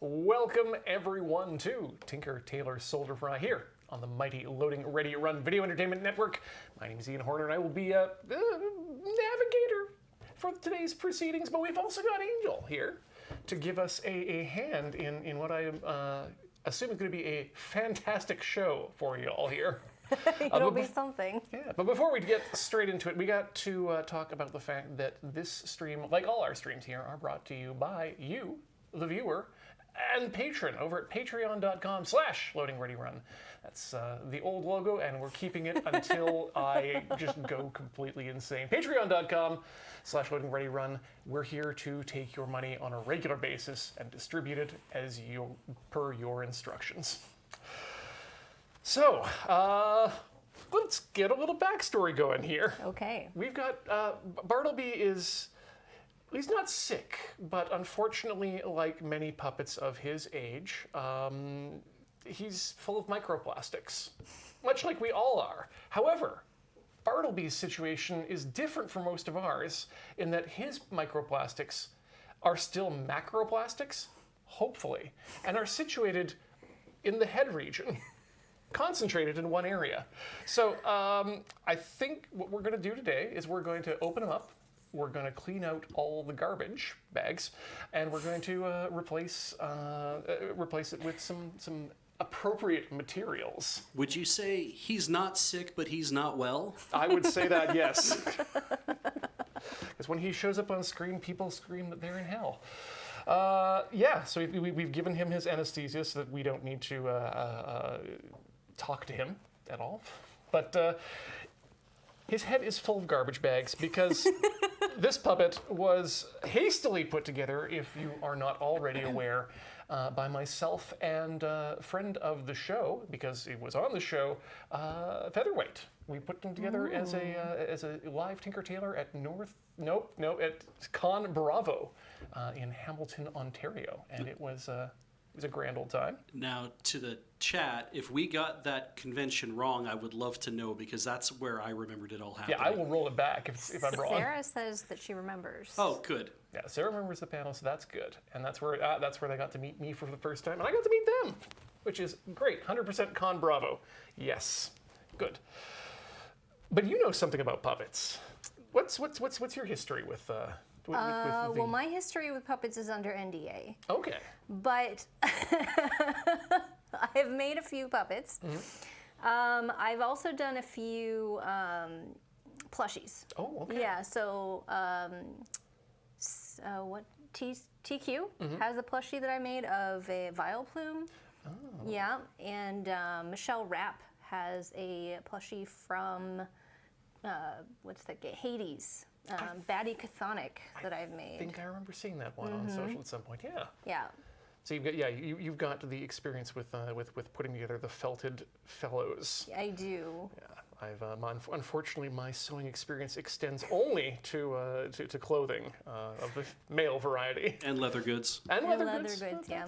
Welcome everyone to Tinker, Tailor, Soldier Fry here on the mighty Loading Ready Run Video Entertainment Network. My name is Ian Horner and I will be a navigator for today's proceedings, but we've also got Angel here to give us a hand in what I am assuming is going to be a fantastic show for you all here. It'll be something. Yeah, but before we get straight into it, we got to talk about the fact that this stream, like all our streams here, are brought to you by you, the viewer, and patron over at patreon.com/loadingreadyrun. That's the old logo, and we're keeping it until I just go completely insane. Patreon.com/loadingreadyrun. We're here to take your money on a regular basis and distribute it as per your instructions. So, let's get a little backstory going here. Okay. We've got Bartleby he's not sick, but unfortunately, like many puppets of his age, he's full of microplastics, much like we all are. However, Bartleby's situation is different from most of ours in that his microplastics are still macroplastics, hopefully, and are situated in the head region, concentrated in one area. So I think what we're going to do today is we're going to open them up. We're going to clean out all the garbage bags, and we're going to replace it with some appropriate materials. Would you say he's not sick, but he's not well? I would say that, yes. Because when he shows up on screen, people scream that they're in hell. Yeah, so we've given him his anesthesia so that we don't need to talk to him at all. But his head is full of garbage bags because this puppet was hastily put together, if you are not already aware, by myself and friend of the show, because it was on the show, Featherweight. We put them together as a live Tinker Tailor at at Con Bravo in Hamilton, Ontario, and it was a grand old time. Now, to the chat, if we got that convention wrong, I would love to know, because that's where I remembered it all happening. Yeah, I will roll it back if I'm wrong. Sarah says that she remembers. Oh, good. Yeah, Sarah remembers the panel, so that's good. And that's where they got to meet me for the first time, and I got to meet them, which is great. 100% Con Bravo. Yes, good. But you know something about puppets. What's your history with well, my history with puppets is under NDA. Okay. But I've made a few puppets. Mm-hmm. I've also done a few plushies. Oh, okay. Yeah, so what TQ has a plushie that I made of a viol plume. Oh. Yeah, and Michelle Rapp has a plushie from Hades. Batty Chthonic that I've made. I think I remember seeing that one on social at some point. Yeah. Yeah. So you've got the experience with putting together the felted fellows. I do. Yeah, I've unfortunately my sewing experience extends only to clothing of the male variety and leather goods. And leather goods, yeah.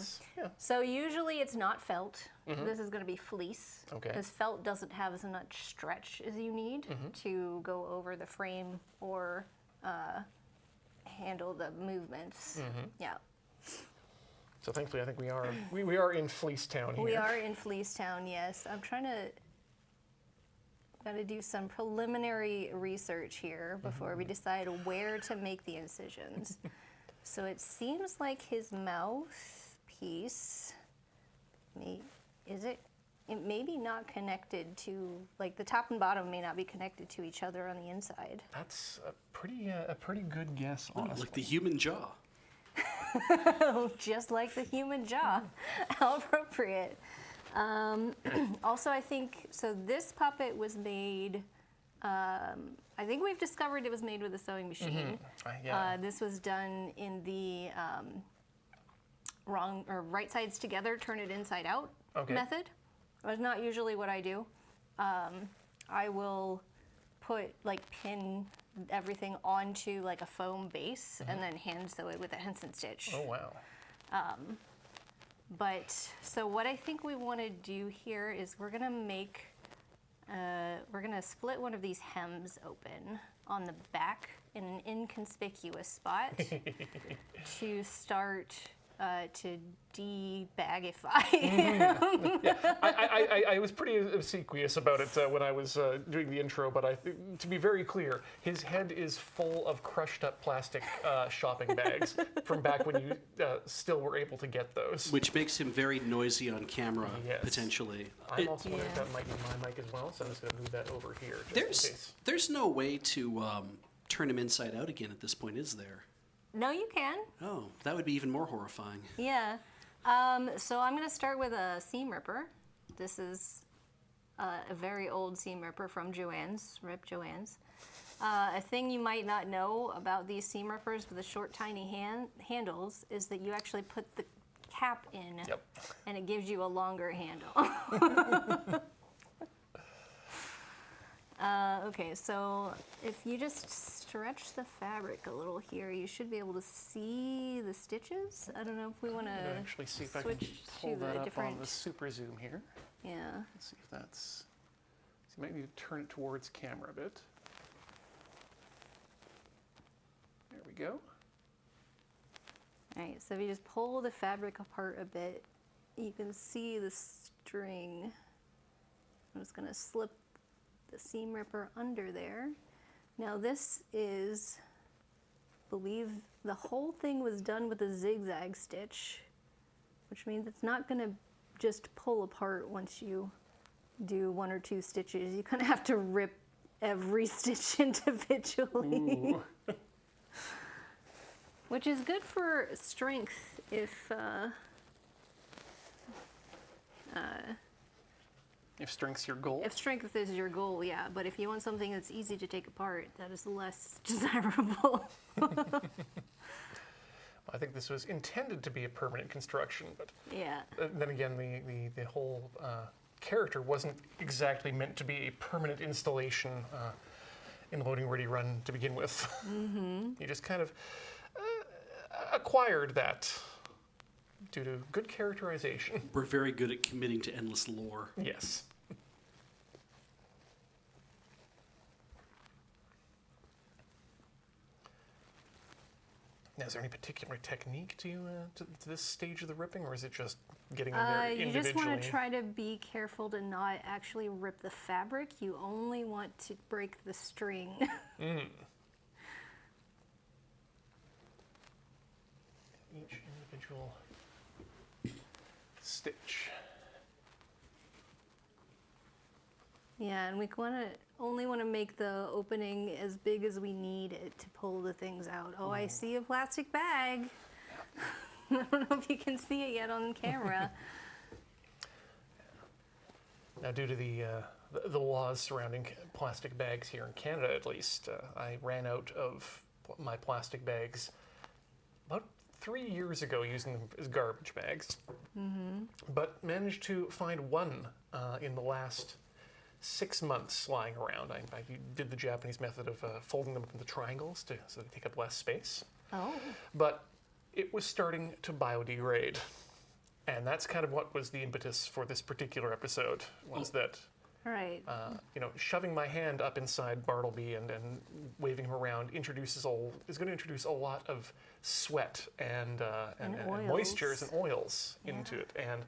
So usually it's not felt. Mm-hmm. This is going to be fleece. Okay. Because felt doesn't have as much stretch as you need to go over the frame or handle the movements. Mm-hmm. Yeah. So thankfully, I think we are in Fleece Town here. We are in Fleece Town, yes. I'm trying to do some preliminary research here before we decide where to make the incisions. So it seems like his mouthpiece, it may be not connected to, like the top and bottom may not be connected to each other on the inside. That's a pretty good guess, honestly. Like the human jaw. Just like the human jaw. How appropriate. Also, I think, so this puppet was made, I think we've discovered it was made with a sewing machine. Mm-hmm. Yeah. This was done in the right sides together, turn it inside out method. It's not usually what I do. I will pin everything onto like a foam base and then hand sew it with a Henson stitch. Oh, wow. But so what I think we want to do here is we're gonna split one of these hems open on the back in an inconspicuous spot to start to debagify. I was pretty obsequious about it when I was doing the intro, but to be very clear, his head is full of crushed up plastic shopping bags from back when you still were able to get those. Which makes him very noisy on camera, Yes. potentially. I'm also wondering if that might be my mic as well, so I'm just going to move that over here just in case. There's no way to turn him inside out again at this point, is there? No, you can. Oh, that would be even more horrifying. Yeah. So I'm going to start with a seam ripper. This is a very old seam ripper from Joann's, Rip Joann's. A thing you might not know about these seam rippers with the short, tiny handles is that you actually put the cap in, and it gives you a longer handle. Okay, so if you just stretch the fabric a little here, you should be able to see the stitches. I don't know if we want to actually see if I can pull that up on the super zoom here. Yeah. Let's see if that's. So you might need to turn it towards camera a bit. There we go. All right, so if you just pull the fabric apart a bit, you can see the string. I'm just going to slip the seam ripper under there. Now this is, I believe the whole thing was done with a zigzag stitch, which means it's not going to just pull apart once you do 1 or 2 stitches. You kind of have to rip every stitch individually. Which is good for strength if strength's your goal. If strength is your goal, yeah. But if you want something that's easy to take apart, that is less desirable. I think this was intended to be a permanent construction, but yeah. Then again, the whole character wasn't exactly meant to be a permanent installation in Loading Ready Run to begin with. Mm-hmm. You just kind of acquired that due to good characterization. We're very good at committing to endless lore. Yes. Now, is there any particular technique to this stage of the ripping, or is it just getting in there individually? You just want to try to be careful to not actually rip the fabric. You only want to break the string. Each individual stitch. Yeah, and we only want to make the opening as big as we need it to pull the things out. Oh, I see a plastic bag. I don't know if you can see it yet on camera. Now, due to the laws surrounding plastic bags here in Canada, at least, I ran out of my plastic bags about 3 years ago using them as garbage bags, but managed to find one in the last 6 months lying around. I did the Japanese method of folding them into triangles so they take up less space. Oh. But it was starting to biodegrade. And that's kind of what was the impetus for this particular episode, was that Right. Shoving my hand up inside Bartleby and waving him around is going to introduce a lot of sweat and moistures and oils into it. And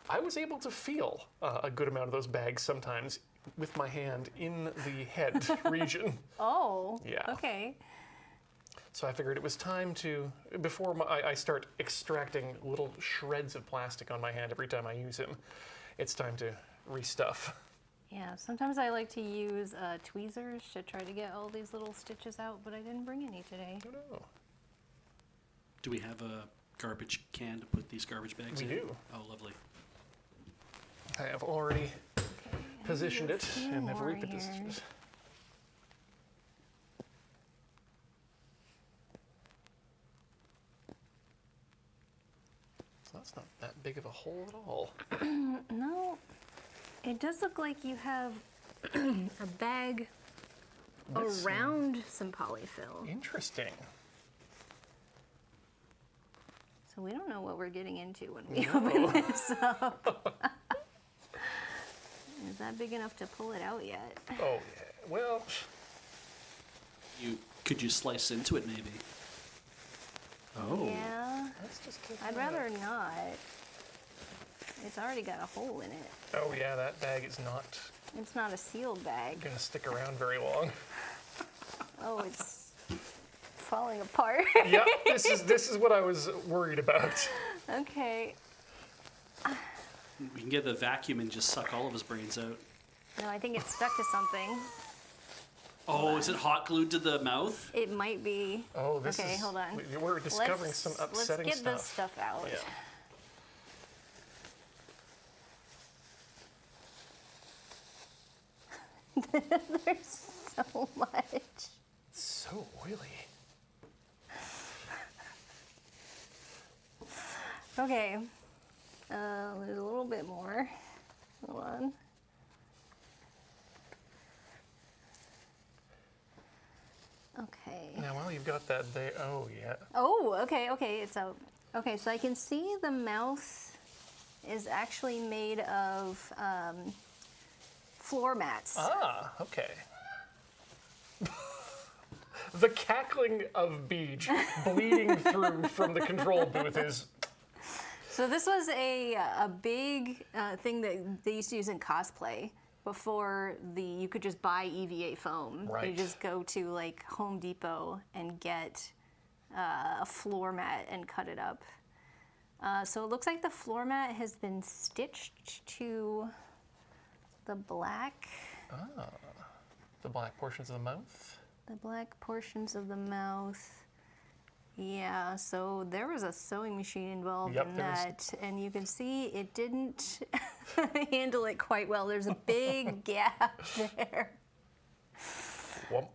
I was able to feel a good amount of those bags sometimes with my hand in the head region. Oh, yeah. Okay. So I figured it was time to, before I start extracting little shreds of plastic on my hand every time I use him, it's time to restuff. Yeah, sometimes I like to use tweezers to try to get all these little stitches out, but I didn't bring any today. Oh, no. Do we have a garbage can to put these garbage bags in? We do. Oh, lovely. I have already positioned it and have reaped here. the stitches. So that's not that big of a hole at all. No, it does look like you have a bag around some polyfill. Interesting. So we don't know what we're getting into when we open this up. Is that big enough to pull it out yet? Oh, yeah. Well, Could you slice into it maybe? Oh. Yeah. let's just get I'd that. rather not. It's already got a hole in it. Oh yeah, that bag is not It's not a sealed bag. gonna stick around very long. Oh, it's falling apart. Yeah, this is what I was worried about. Okay. We can get the vacuum and just suck all of his brains out. No, I think it's stuck to something. Oh, is it hot glued to the mouth? It might be. Oh, this Okay, is. hold on. We're discovering some upsetting Let's get stuff. this stuff out. Yeah. There's so much. So oily. Okay. There's a little bit more. Hold on. Okay. Now, while you've got that there, oh yeah. Oh, okay, it's out. Okay, so I can see the mouth is actually made of floor mats. Ah, okay. The cackling of Beej bleeding through from the control booth is. So this was a big thing that they used to use in cosplay before you could just buy EVA foam. Right. You just go to like Home Depot and get a floor mat and cut it up. So it looks like the floor mat has been stitched to the black. The black portions of the mouth. The black portions of the mouth. Yeah, so there was a sewing machine involved Yep, in there was. that, and you can see it didn't handle it quite well. There's a big gap there. Whomp.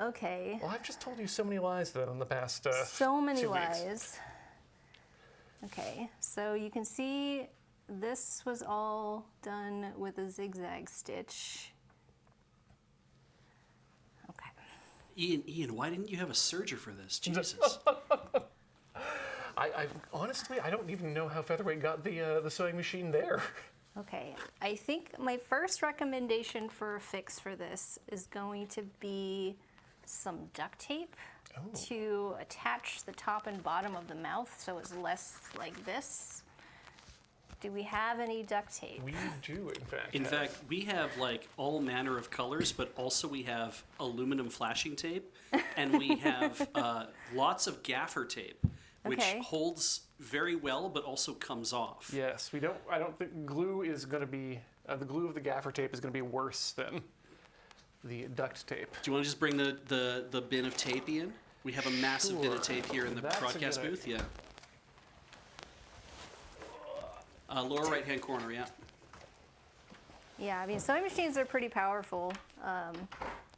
Okay. Well, I've just told you so many lies then in the past. So many 2 weeks. lies. Okay, so you can see this was all done with a zigzag stitch. Okay. Ian, why didn't you have a serger for this? Jesus. I honestly, I don't even know how Featherweight got the sewing machine there. Okay, I think my first recommendation for a fix for this is going to be some duct tape to attach the top and bottom of the mouth so it's less like this. Do we have any duct tape? We do, in fact. In have. fact, we have like all manner of colors, but also we have aluminum flashing tape, and we have lots of gaffer tape, which Okay. holds very well, but also comes off. Yes, we don't. I don't think glue is going to be the glue of the gaffer tape is going to be worse than the duct tape. Do you want to just bring the bin of tape, Ian? We have a massive bin of tape here in the That's a broadcast good booth. Yeah. Lower right-hand corner, yeah. Yeah, I mean, sewing machines are pretty powerful.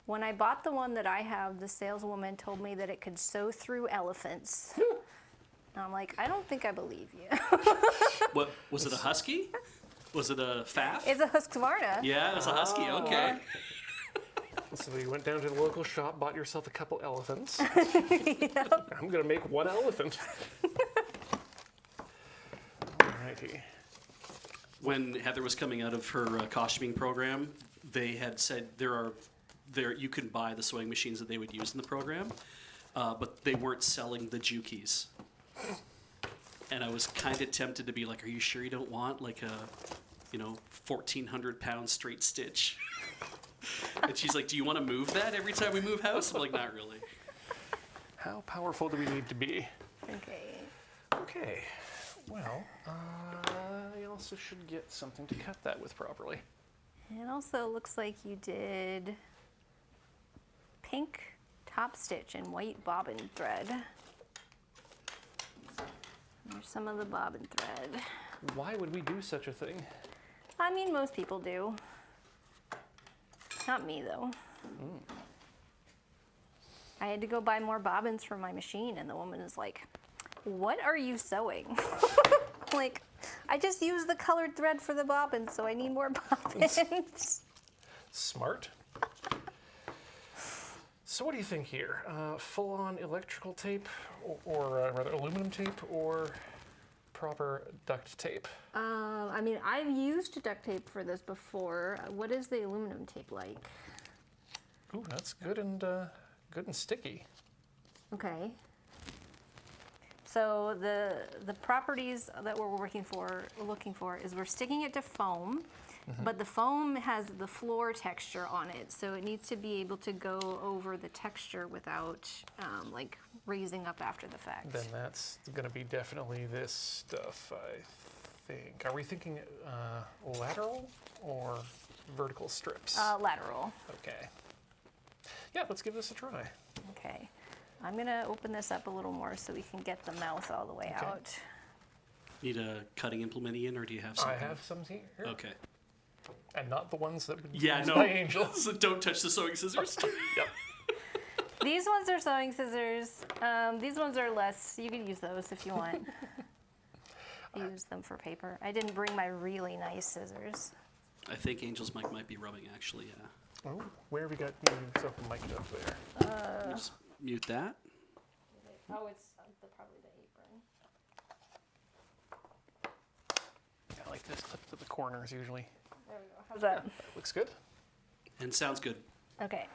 When I bought the one that I have, the saleswoman told me that it could sew through elephants. And I'm like, I don't think I believe you. What was it? A husky? Was it a faff? It's a Husqvarna. Yeah, it was a husky. Okay. So you went down to the local shop, bought yourself a couple elephants. I'm going to make one elephant. Alrighty. When Heather was coming out of her costuming program, they had said you can buy the sewing machines that they would use in the program, but they weren't selling the Jukies. And I was kind of tempted to be like, "Are you sure you don't want like a, 1,400-pound straight stitch?" And she's like, "Do you want to move that every time we move house?" I'm like, "Not really." How powerful do we need to be? Okay. Okay. Well, you also should get something to cut that with properly. It also looks like you did pink top stitch and white bobbin thread. There's some of the bobbin thread. Why would we do such a thing? I mean, most people do. Not me, though. I had to go buy more bobbins for my machine, and the woman is like, "What are you sewing?" Like, I just used the colored thread for the bobbins, so I need more bobbins. Smart. So what do you think here? Full-on electrical tape, or rather aluminum tape, or proper duct tape? I mean, I've used duct tape for this before. What is the aluminum tape like? Ooh, that's good and sticky. Okay. So the properties that we're looking for is we're sticking it to foam, but the foam has the floor texture on it, so it needs to be able to go over the texture without like raising up after the fact. Then that's going to be definitely this stuff, I think. Are we thinking lateral or vertical strips? Lateral. Okay. Yeah, let's give this a try. Okay. I'm going to open this up a little more so we can get the mouth all the way Okay. out. Need a cutting implement, Ian, or do you have I something? have some here. Okay. And not the ones that would be Yeah, used no. by angels. So don't touch the sewing scissors. Yep. These ones are sewing scissors. These ones are less. You can use those if you want. Use them for paper. I didn't bring my really nice scissors. I think Angel's mic might be rubbing, actually, yeah. Oh, where have we got you something mic'd up there? Just mute that. Oh, it's probably the apron. I like this clip to the corners usually. There we go. How's that? That looks good. And sounds good. Okay.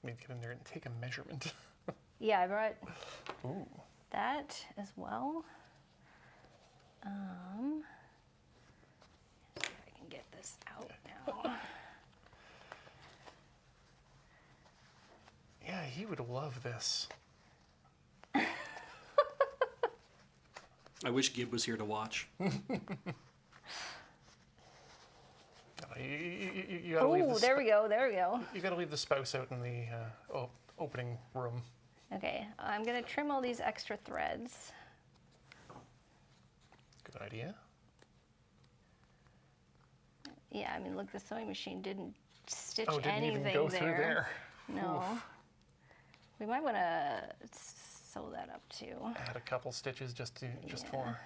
Maybe get in there and take a measurement. Yeah, I brought Ooh. that as well. See if I can get this out now. Yeah, he would love this. I wish Gib was here to watch. You gotta leave Oh, the there we go. There we go. You gotta leave the spouse out in the opening room. Okay, I'm gonna trim all these extra threads. Good idea. Yeah, I mean, look, the sewing machine didn't stitch Oh, didn't anything even go through there. No. We might want to sew that up too. Add a couple stitches just for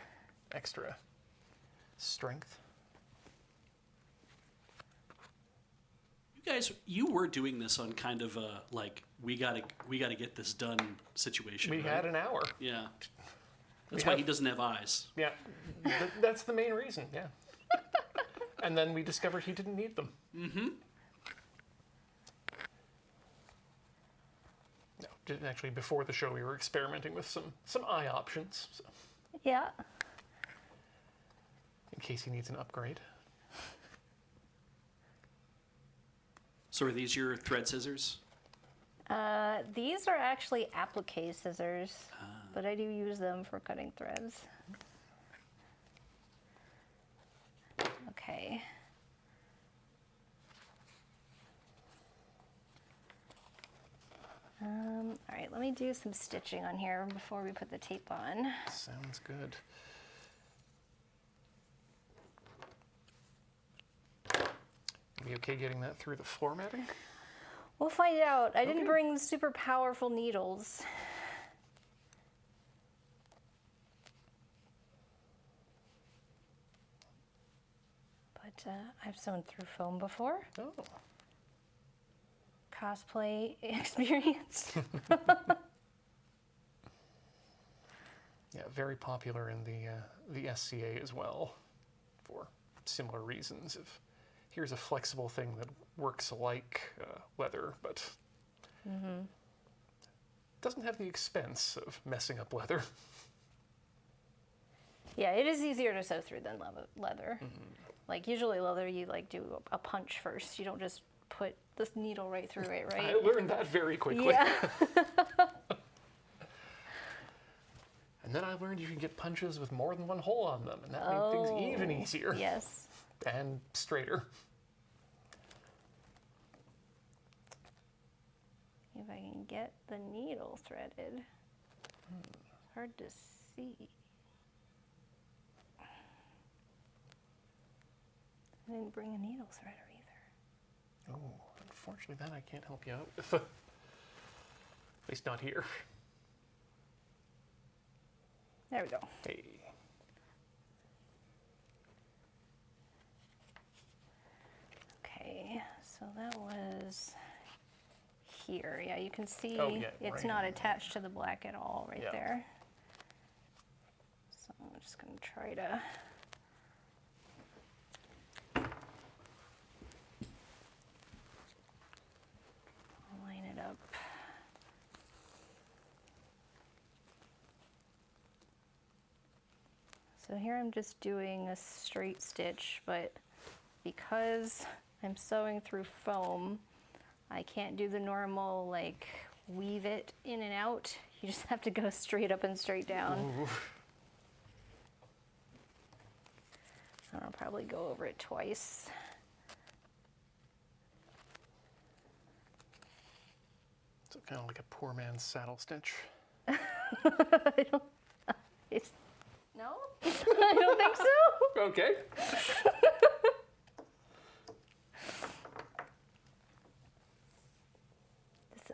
extra strength. You guys, you were doing this on kind of a like we gotta get this done situation. We right? had an hour. Yeah. That's We why have- he doesn't have eyes. Yeah, that's the main reason. Yeah. And then we discovered he didn't need them. Mm-hmm. No, actually, before the show, we were experimenting with some eye options, so, Yeah. in case he needs an upgrade. So are these your thread scissors? These are actually applique scissors, but I do use them for cutting threads. Okay. All right, let me do some stitching on here before we put the tape on. Sounds good. Be okay getting that through the floor matting? We'll find out. I didn't Okay. bring super powerful needles. But I've sewn through foam before. Oh, Cosplay experience. yeah, very popular in the SCA as well, for similar reasons. If here's a flexible thing that works like leather, but doesn't have the expense of messing up leather. Yeah, it is easier to sew through than leather. Like usually leather, you like do a punch first. You don't just put this needle right through it, right? I learned that very quickly. Yeah. And then I learned you can get punches with more than one hole on them, and that made things even easier Yes. and straighter. If I can get the needle threaded. Hard to see. I didn't bring a needle threader either. Oh, unfortunately, that I can't help you out with. At least not here. There we go. Hey. Okay, so that was here. Yeah, you can see Oh, yeah, it's right not in attached to the black at all right Yeah. there. So I'm just going to try to So here I'm just doing a straight stitch, but because I'm sewing through foam, I can't do the normal like weave it in and out. You just have to go straight up and straight down. Ooh. I'll probably go over it twice. So kind of like a poor man's saddle stitch. No? I don't think so. Okay.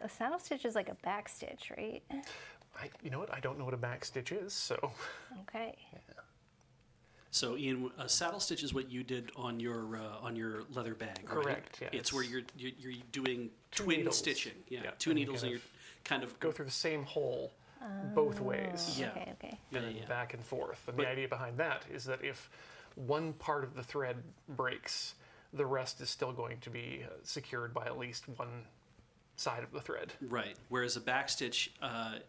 A saddle stitch is like a back stitch, right? You know what? I don't know what a back stitch is, so. Okay. So, Ian, a saddle stitch is what you did on your leather bag, right? Correct, yeah. It's where you're doing Two twin needles. stitching. Yeah, Yeah, two and you needles, kind and of you're kind of Go through the same hole both ways. Yeah. Okay, okay. Yeah, And then yeah. back and forth. And But- the idea behind that is that if one part of the thread breaks, the rest is still going to be secured by at least one side of the thread. Right. Whereas a back stitch, I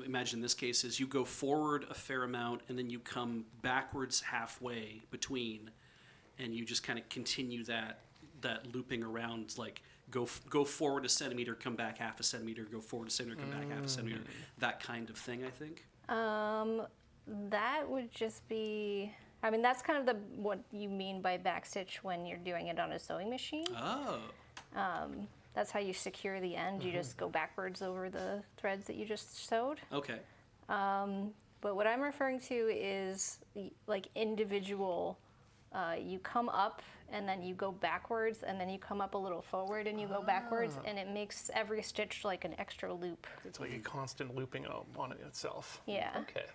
imagine in this case is you go forward a fair amount and then you come backwards halfway between, and you just kind of continue that looping around, like go forward a centimeter, come back half a centimeter, go forward a centimeter, come back half a centimeter, that kind of thing, I think. That would just be, I mean, that's kind of what you mean by backstitch when you're doing it on a sewing machine. Oh. That's how you secure the end. You just go backwards over the threads that you just sewed. Okay. But what I'm referring to is like individual, you come up and then you go backwards and then you come up a little forward and you go backwards, and it makes every stitch like an extra loop. It's like a constant looping on it itself. Yeah. Okay.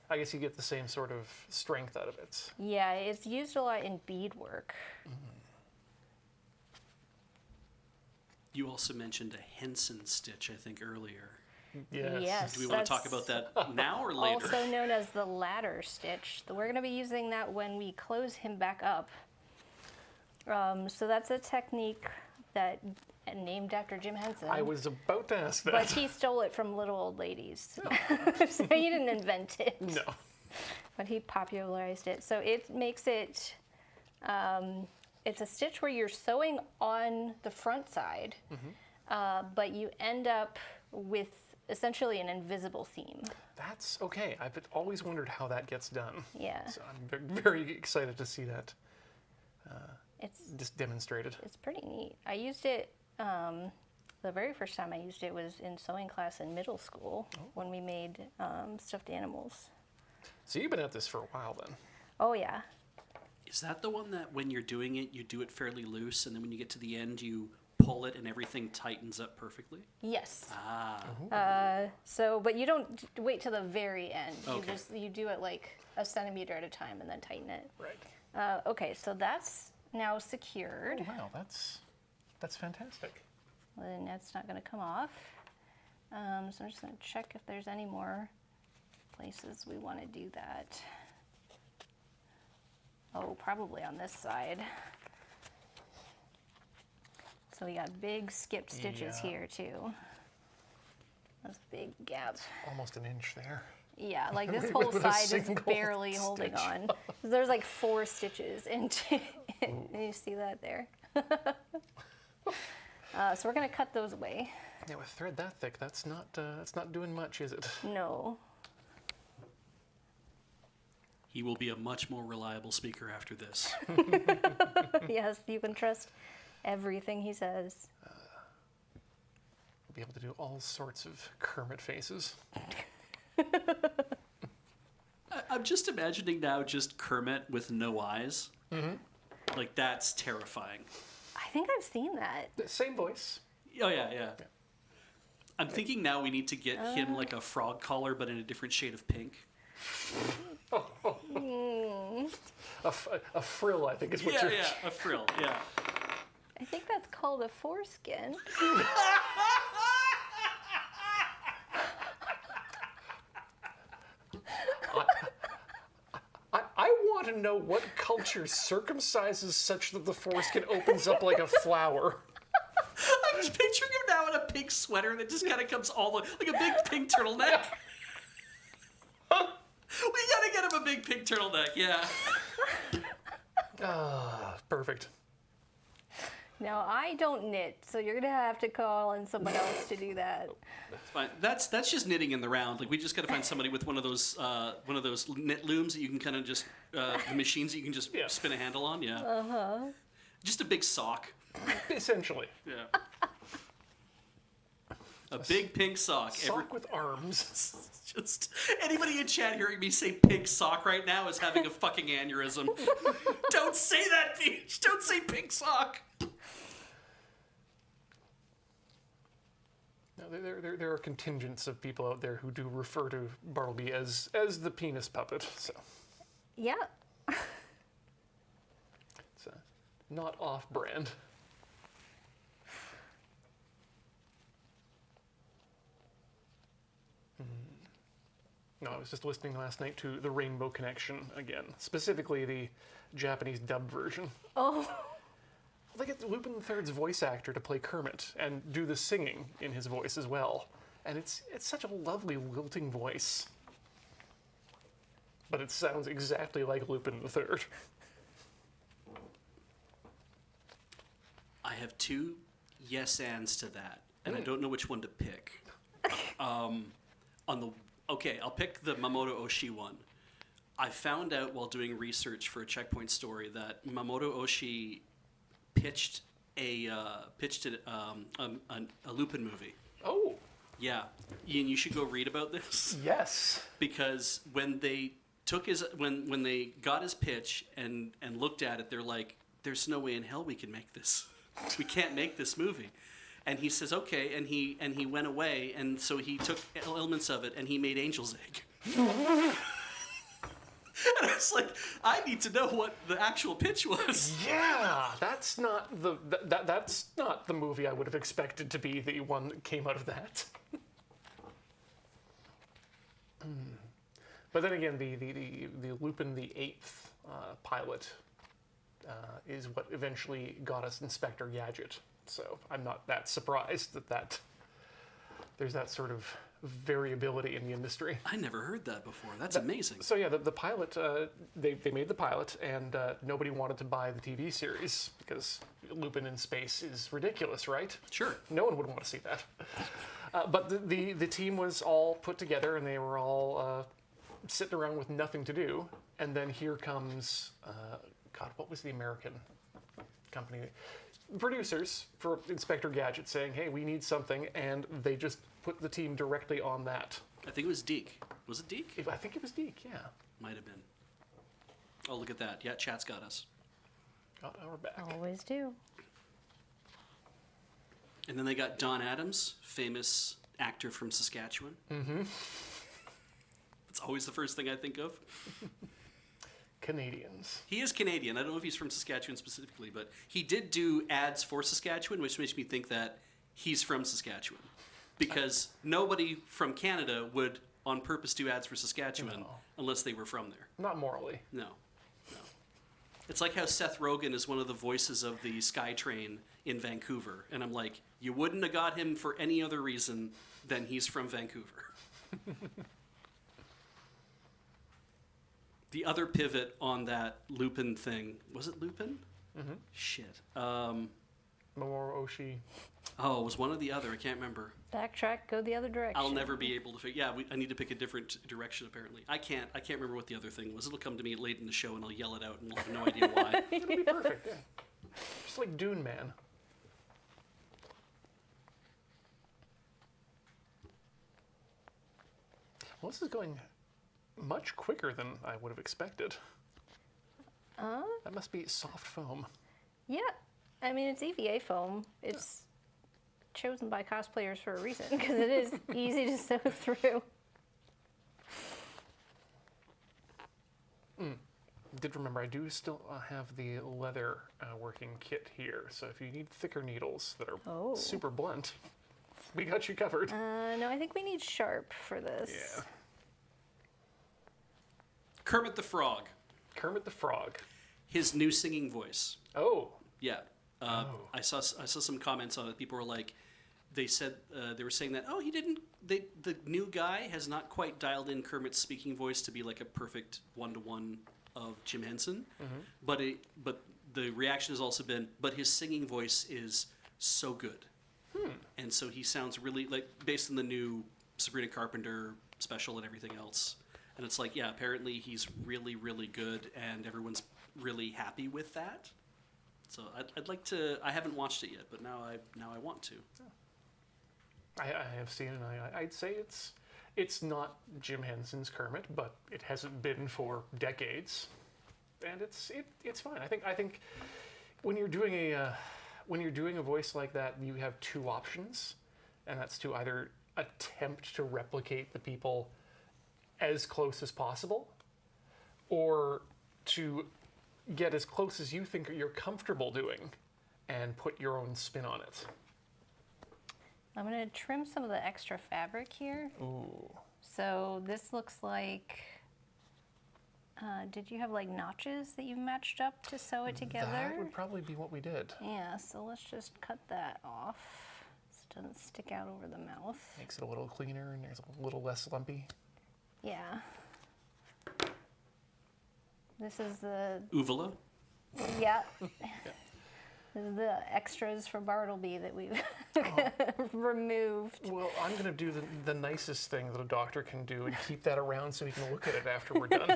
I guess you get the same sort of strength out of it. Yeah, it's used a lot in beadwork. You also mentioned a Henson stitch, I think, earlier. Yes. Do we want to talk about that now or later? Also known as the ladder stitch. We're going to be using that when we close him back up. So that's a technique that named after Jim Henson. I was about to ask that. But he stole it from little old ladies. So he didn't invent it. No. But he popularized it. So it makes it, it's a stitch where you're sewing on the front side, but you end up with essentially an invisible seam. That's okay. I've always wondered how that gets done. Yeah. So I'm very excited to see that It's just demonstrated. It's pretty neat. I used it, the very first time I used it was in sewing class in middle school when we made stuffed animals. So you've been at this for a while then. Oh yeah. Is that the one that when you're doing it, you do it fairly loose, and then when you get to the end, you pull it and everything tightens up perfectly? Yes. Ah. So, but you don't wait till the very end. Okay. You do it like a centimeter at a time and then tighten it. Right. Okay, so that's now secured. Oh, wow, that's fantastic. And that's not going to come off. So I'm just going to check if there's any more places we want to do that. Oh, probably on this side. So we got big skipped stitches Yeah. here too. That's a big gap. Almost an inch there. Yeah, like this whole With a side is single barely holding stitch. on. There's like 4 stitches into it. You see that there? So we're gonna cut those away. Yeah, with thread that thick, that's not doing much, is it? No. He will be a much more reliable speaker after this. Yes, you can trust everything he says. We'll be able to do all sorts of Kermit faces. I'm just imagining now just Kermit with no eyes. Like, that's terrifying. I think I've seen that. The same voice. Oh, yeah. I'm thinking now we need to get him like a frog collar, but in a different shade of pink. A frill, I think, is what you're... A frill, yeah. I think that's called a foreskin. I want to know what culture circumcises such that the foreskin opens up like a flower. I'm just picturing him now in a pink sweater that just kind of comes all the like a big pink turtleneck. We gotta get him a big pink turtleneck, yeah. Ah, perfect. Now, I don't knit, so you're going to have to call on someone else to do that. It's fine. That's just knitting in the round. Like we just got to find somebody with one of those knit looms that you can kind of just the machines that you can just spin a handle on. Yeah. Just a big sock. Essentially. Yeah. A big pink sock. Sock with arms. Just anybody in chat hearing me say pink sock right now is having a fucking aneurysm. Don't say that, Peach. Don't say pink sock. No, there are contingents of people out there who do refer to Bartleby as the penis puppet. So Yeah. it's not off-brand. No, I was just listening last night to the Rainbow Connection again, specifically the Japanese dubbed version. Oh. They get Lupin III's voice actor to play Kermit and do the singing in his voice as well. And it's such a lovely lilting voice. But it sounds exactly like Lupin III. I have two yes ands to that, and I don't know which one to pick. I'll pick the Mamoto Oshii one. I found out while doing research for a Checkpoint story that Mamoto Oshii pitched a Lupin movie. Oh, Yeah, Ian, you should go read about this yes. because when they took his when they got his pitch and looked at it, they're like, "There's no way in hell we can make this. We can't make this movie." And he says, "Okay," and he went away, and so he took elements of it and he made Angel's Egg. And I was like, I need to know what the actual pitch was. Yeah, that's not that's not the movie I would have expected to be the one that came out of that. But then again, the Lupin the Eighth pilot is what eventually got us Inspector Gadget. So I'm not that surprised that there's that sort of variability in the industry. I never heard that before. That's amazing. So yeah, the pilot, they made the pilot, and nobody wanted to buy the TV series because Lupin in space is ridiculous, right? Sure. No one would want to see that. But the team was all put together, and they were all sitting around with nothing to do. And then here comes, God, what was the American company? Producers for Inspector Gadget saying, "Hey, we need something," and they just put the team directly on that. I think it was Deke. Was it Deke? I think it was Deke, yeah. Might have been. Oh, look at that. Yeah, chat's got us. Got our back. Always do. And then they got Don Adams, famous actor from Saskatchewan. Mm-hmm. That's always the first thing I think of. Canadians. He is Canadian. I don't know if he's from Saskatchewan specifically, but he did do ads for Saskatchewan, which makes me think that he's from Saskatchewan. Because nobody from Canada would on purpose do ads for Saskatchewan unless they were from there. Not morally. No. It's like how Seth Rogen is one of the voices of the SkyTrain in Vancouver. And I'm like, you wouldn't have got him for any other reason than he's from Vancouver. The other pivot on that Lupin thing, was it Lupin? Mm-hmm. Shit. Mamoru Oshii. Oh, it was one or the other. I can't remember. Backtrack, go the other direction. I'll never be able to figure. Yeah, I need to pick a different direction. Apparently, I can't remember what the other thing was. It'll come to me late in the show, and I'll yell it out, and I'll have no idea why. It'll be perfect. Yeah. Just like Dune Man. Well, this is going much quicker than I would have expected. That must be soft foam. Yeah. I mean, it's EVA foam. It's chosen by cosplayers for a reason because it is easy to sew through. Did remember, I do still have the leather working kit here. So if you need thicker needles that are super blunt, we got you covered. No, I think we need sharp for this. Yeah. Kermit the Frog. Kermit the Frog. His new singing voice. Oh. Yeah. I saw some comments on it. People were like, they were saying that, oh, he didn't the new guy has not quite dialed in Kermit's speaking voice to be like a perfect one-to-one of Jim Henson, but the reaction has also been, but his singing voice is so good, and so he sounds really like based on the new Sabrina Carpenter special and everything else, and it's like, yeah, apparently he's really, really good, and everyone's really happy with that. So I'd like to. I haven't watched it yet, but now I want to. I have seen it, and I'd say it's not Jim Henson's Kermit, but it hasn't been for decades, and it's fine. I think when you're doing a voice like that, you have two options, and that's to either attempt to replicate the people as close as possible, or to get as close as you think you're comfortable doing, and put your own spin on it. I'm going to trim some of the extra fabric here. Ooh. So this looks like, did you have like notches that you matched up to sew it together? That would probably be what we did. Yeah, so let's just cut that off so it doesn't stick out over the mouth. Makes it a little cleaner and there's a little less lumpy. Yeah. This is the... Uvula? Yeah. This is the extras for Bartleby that we've removed. Well, I'm going to do the nicest thing that a doctor can do and keep that around so we can look at it after we're done.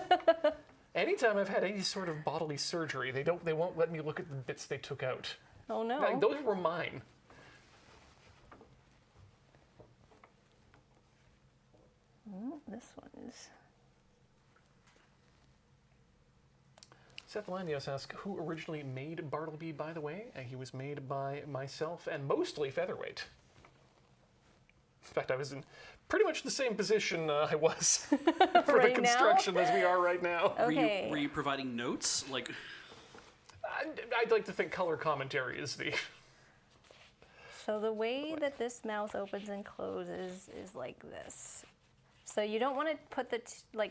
Anytime I've had any sort of bodily surgery, they won't let me look at the bits they took out. Oh no. Like, those were mine. This one is... Seth Lanios asks, who originally made Bartleby, by the way? He was made by myself and mostly featherweight. In fact, I was in pretty much the same position I was for Right the construction now? as we are right now. Okay. Were you providing notes? Like, I'd like to think color commentary is the... So the way that this mouth opens and closes is like this. So you don't want to put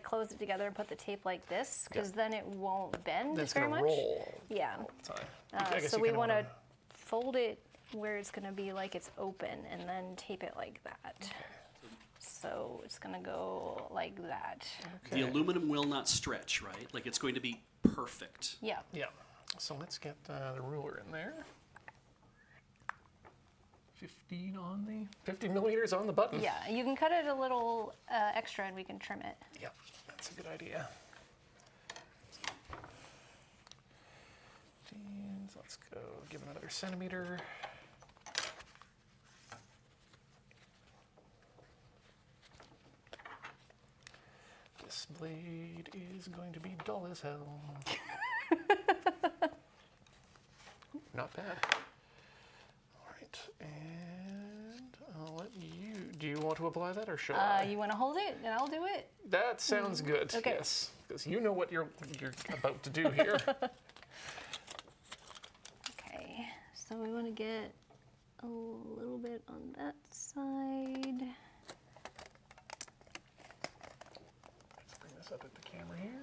close it together and put the tape like this, because then it won't bend That's very going much. to roll Yeah. all the time. I guess So you we kinda want to wanna- fold it where it's going to be like it's open, and then tape it like that. So it's going to go like that. the aluminum will not stretch, right? Like, it's going to be perfect. Yeah. Yeah. So let's get the ruler in there. 50 millimeters on the button. Yeah. You can cut it a little extra, and we can trim it. Yep, that's a good idea. And let's go give it another centimeter. This blade is going to be dull as hell. Not bad. All right, and I'll let you. Do you want to apply that, or should I? You want to hold it, and I'll do it? That sounds good. Okay. Yes, because you know what you're about to do here. Okay. So we want to get a little bit on that side. Let's bring this up at the camera here.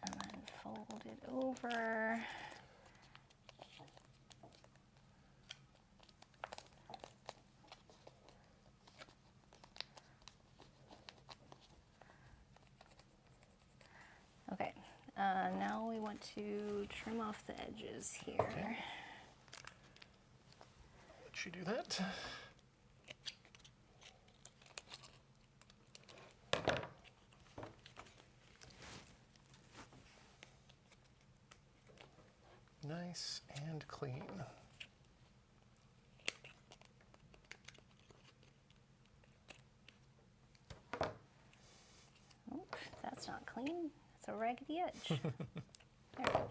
And then fold it over. Okay, now we want to trim off the edges here. Okay. Let you do that. Nice and clean. Oh, that's not clean. It's a raggedy edge. There we go.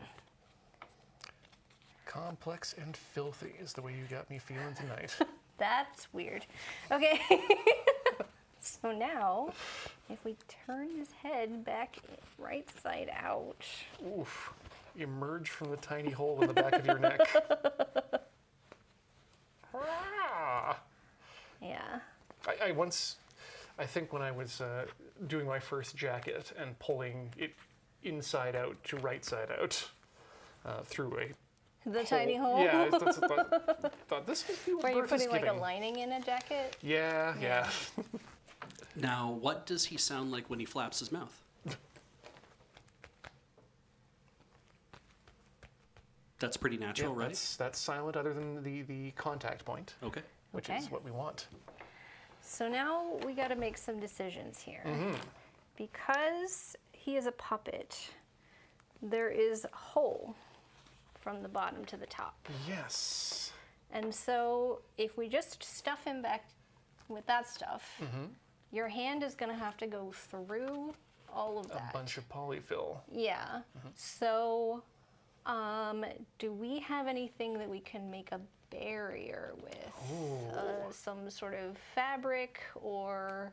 Complex and filthy is the way you got me feeling tonight. That's weird. Okay. So now, if we turn his head back right side out. Oof. Emerge from the tiny hole in the back of your neck. Ah. Yeah. I think when I was doing my first jacket and pulling it inside out to right side out through The tiny hole? Yeah, thought this would be what Where you're Bertha's putting like a giving. lining in a jacket? Yeah. Now, what does he sound like when he flaps his mouth? That's pretty natural, Yeah, right? that's silent other than the contact point, Okay. which Okay. is what we want. So now we got to make some decisions here. Because he is a puppet, there is a hole from the bottom to the top. Yes. And so if we just stuff him back with that stuff, your hand is going to have to go through all of that. A bunch of polyfill. Yeah. So do we have anything that we can make a barrier with? Some sort of fabric or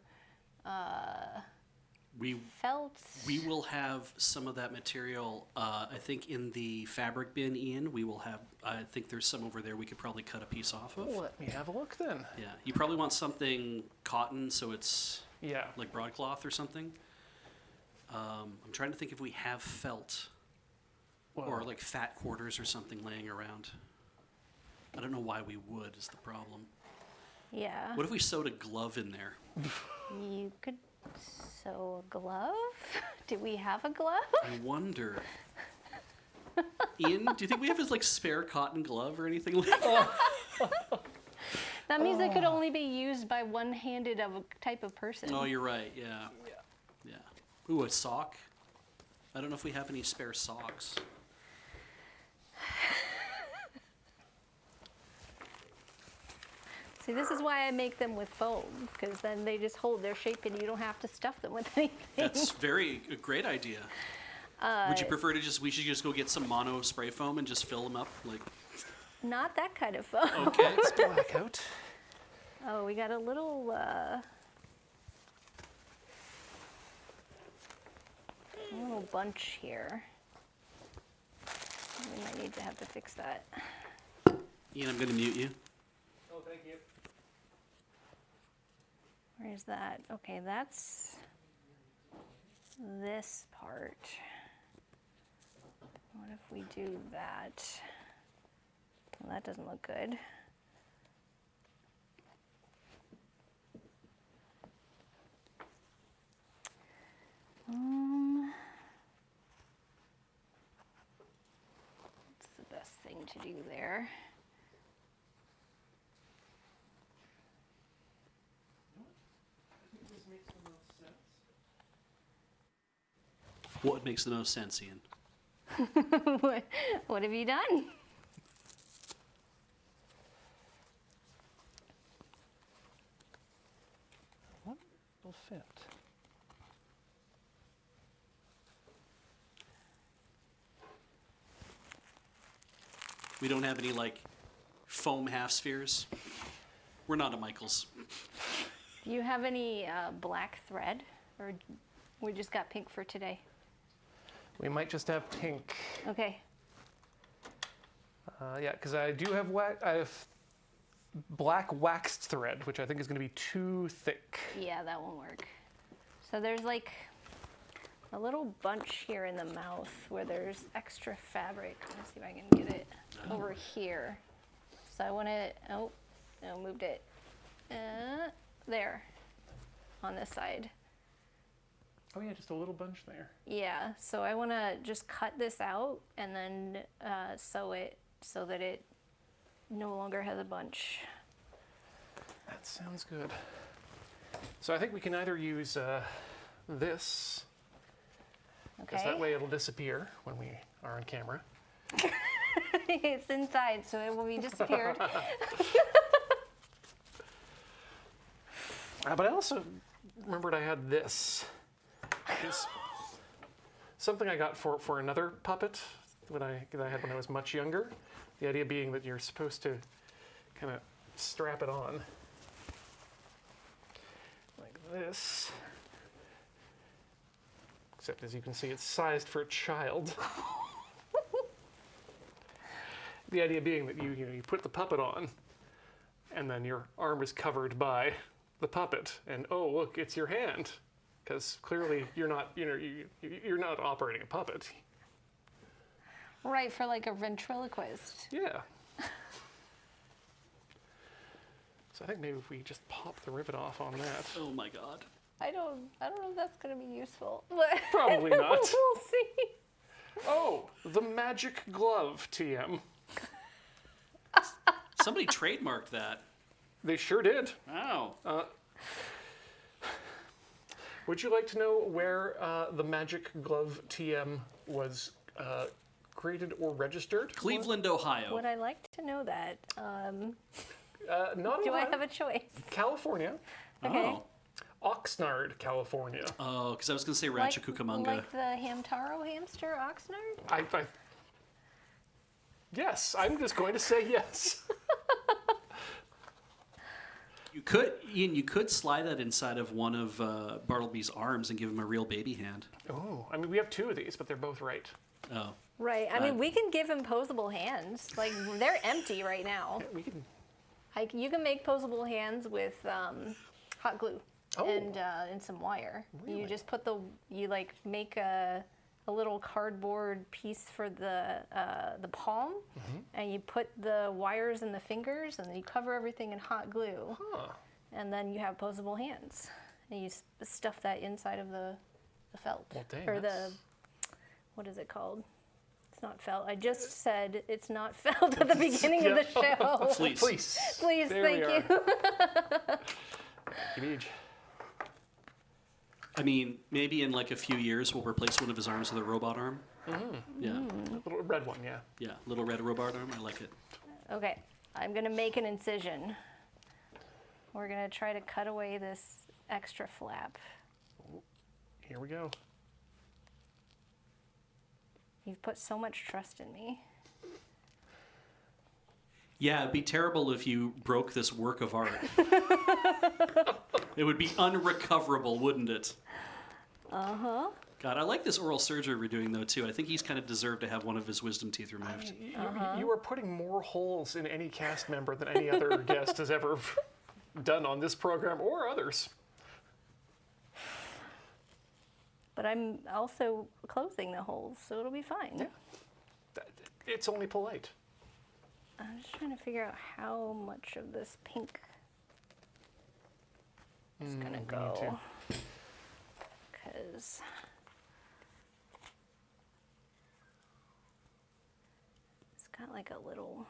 We felt? we will have some of that material. I think in the fabric bin, Ian. We will have. I think there's some over there. We could probably cut a piece off of. Let me have a look then. Yeah. You probably want something cotton, so it's Yeah. like broadcloth or something. I'm trying to think if we have felt or Well, like fat quarters or something laying around. I don't know why we would is the problem. Yeah. What if we sewed a glove in there? You could sew a glove? Do we have a glove? I wonder. Ian, do you think we have his like spare cotton glove or anything like that? That means it could only be used by one-handed of a type of person. Oh, you're right. Yeah. Yeah. Ooh, a sock. I don't know if we have any spare socks. See, this is why I make them with foam, because then they just hold their shape and you don't have to stuff them with anything. That's a great idea. Would you prefer to we should just go get some mono spray foam and just fill them up? Like, Not that kind of foam. okay. it's black out. Oh, we got a little bunch here. We might need to have to fix that. Ian, I'm going to mute you. Oh, thank you. Where's that? Okay, that's this part. What if we do that? Well, that doesn't look good. What's the best thing to do there? What makes the most sense, Ian? What have you done? What will fit? We don't have any like foam half spheres. We're not a Michaels. Do you have any black thread, or we just got pink for today? We might just have pink. Okay. Yeah, because I do have I have black waxed thread, which I think is going to be too thick. Yeah, that won't work. So there's like a little bunch here in the mouth where there's extra fabric. Let's see if I can get it over here. So I want to, oh, no, moved it. There, on this side. Oh yeah, just a little bunch there. Yeah, so I want to just cut this out and then sew it so that it no longer has a bunch. That sounds good. So I think we can either use this, because Okay. that way it'll disappear when we are on camera. It's inside, so it will be disappeared. But I also remembered I had this. It's something I got for another puppet that I had when I was much younger. The idea being that you're supposed to kind of strap it on like this. Except as you can see, it's sized for a child. The idea being that you put the puppet on, and then your arm is covered by the puppet, and oh look, it's your hand, because clearly you're not you're not operating a puppet. Right, for like a ventriloquist. Yeah. So I think maybe if we just pop the rivet off on that. Oh my god. I don't know if that's gonna be useful. But Probably not. we'll see. Oh, the magic glove, TM. Somebody trademarked that. They sure did. Wow. Would you like to know where the magic glove TM was created or registered? Cleveland, Ohio. Would I like to know that? Not Do I Ohio. have a choice? California. Okay. Oh. Oxnard, California. Oh, because I was going to say Rancho Cucamonga. Like the Hamtaro hamster, Oxnard? I yes, I'm just going to say yes. You could, Ian, you could slide that inside of one of Bartleby's arms and give him a real baby hand. Oh, I mean, we have two of these, but they're both right. Oh. Right. I mean, we can give him posable hands. Like, they're empty right now. We can. Like, you can make posable hands with hot glue Oh. and some wire. Really? You just put you like make a little cardboard piece for the palm, and you put the wires in the fingers, and then you cover everything in hot glue, Huh. and then you have posable hands. And you stuff that inside of the felt, Well, dang, or that's- what is it called? It's not felt. I just said it's not felt at the beginning of the show. Fleece. Please. Please, There thank we you. Thank you. I mean, maybe in like a few years we'll replace one of his arms with a robot arm. Yeah. Little red one, yeah. Yeah. Little red robot arm. I like it. Okay, I'm gonna make an incision. We're gonna try to cut away this extra flap. Here we go. You've put so much trust in me. Yeah, it'd be terrible if you broke this work of art. It would be unrecoverable, wouldn't it? Uh-huh. God, I like this oral surgery we're doing, though, too. I think he's kind of deserved to have one of his wisdom teeth removed. You are putting more holes in any cast member than any other guest has ever done on this program or others. But I'm also closing the holes, so it'll be fine. Yeah. It's only polite. I'm just trying to figure out how much of this pink is gonna me go. too. Because it's got like a little.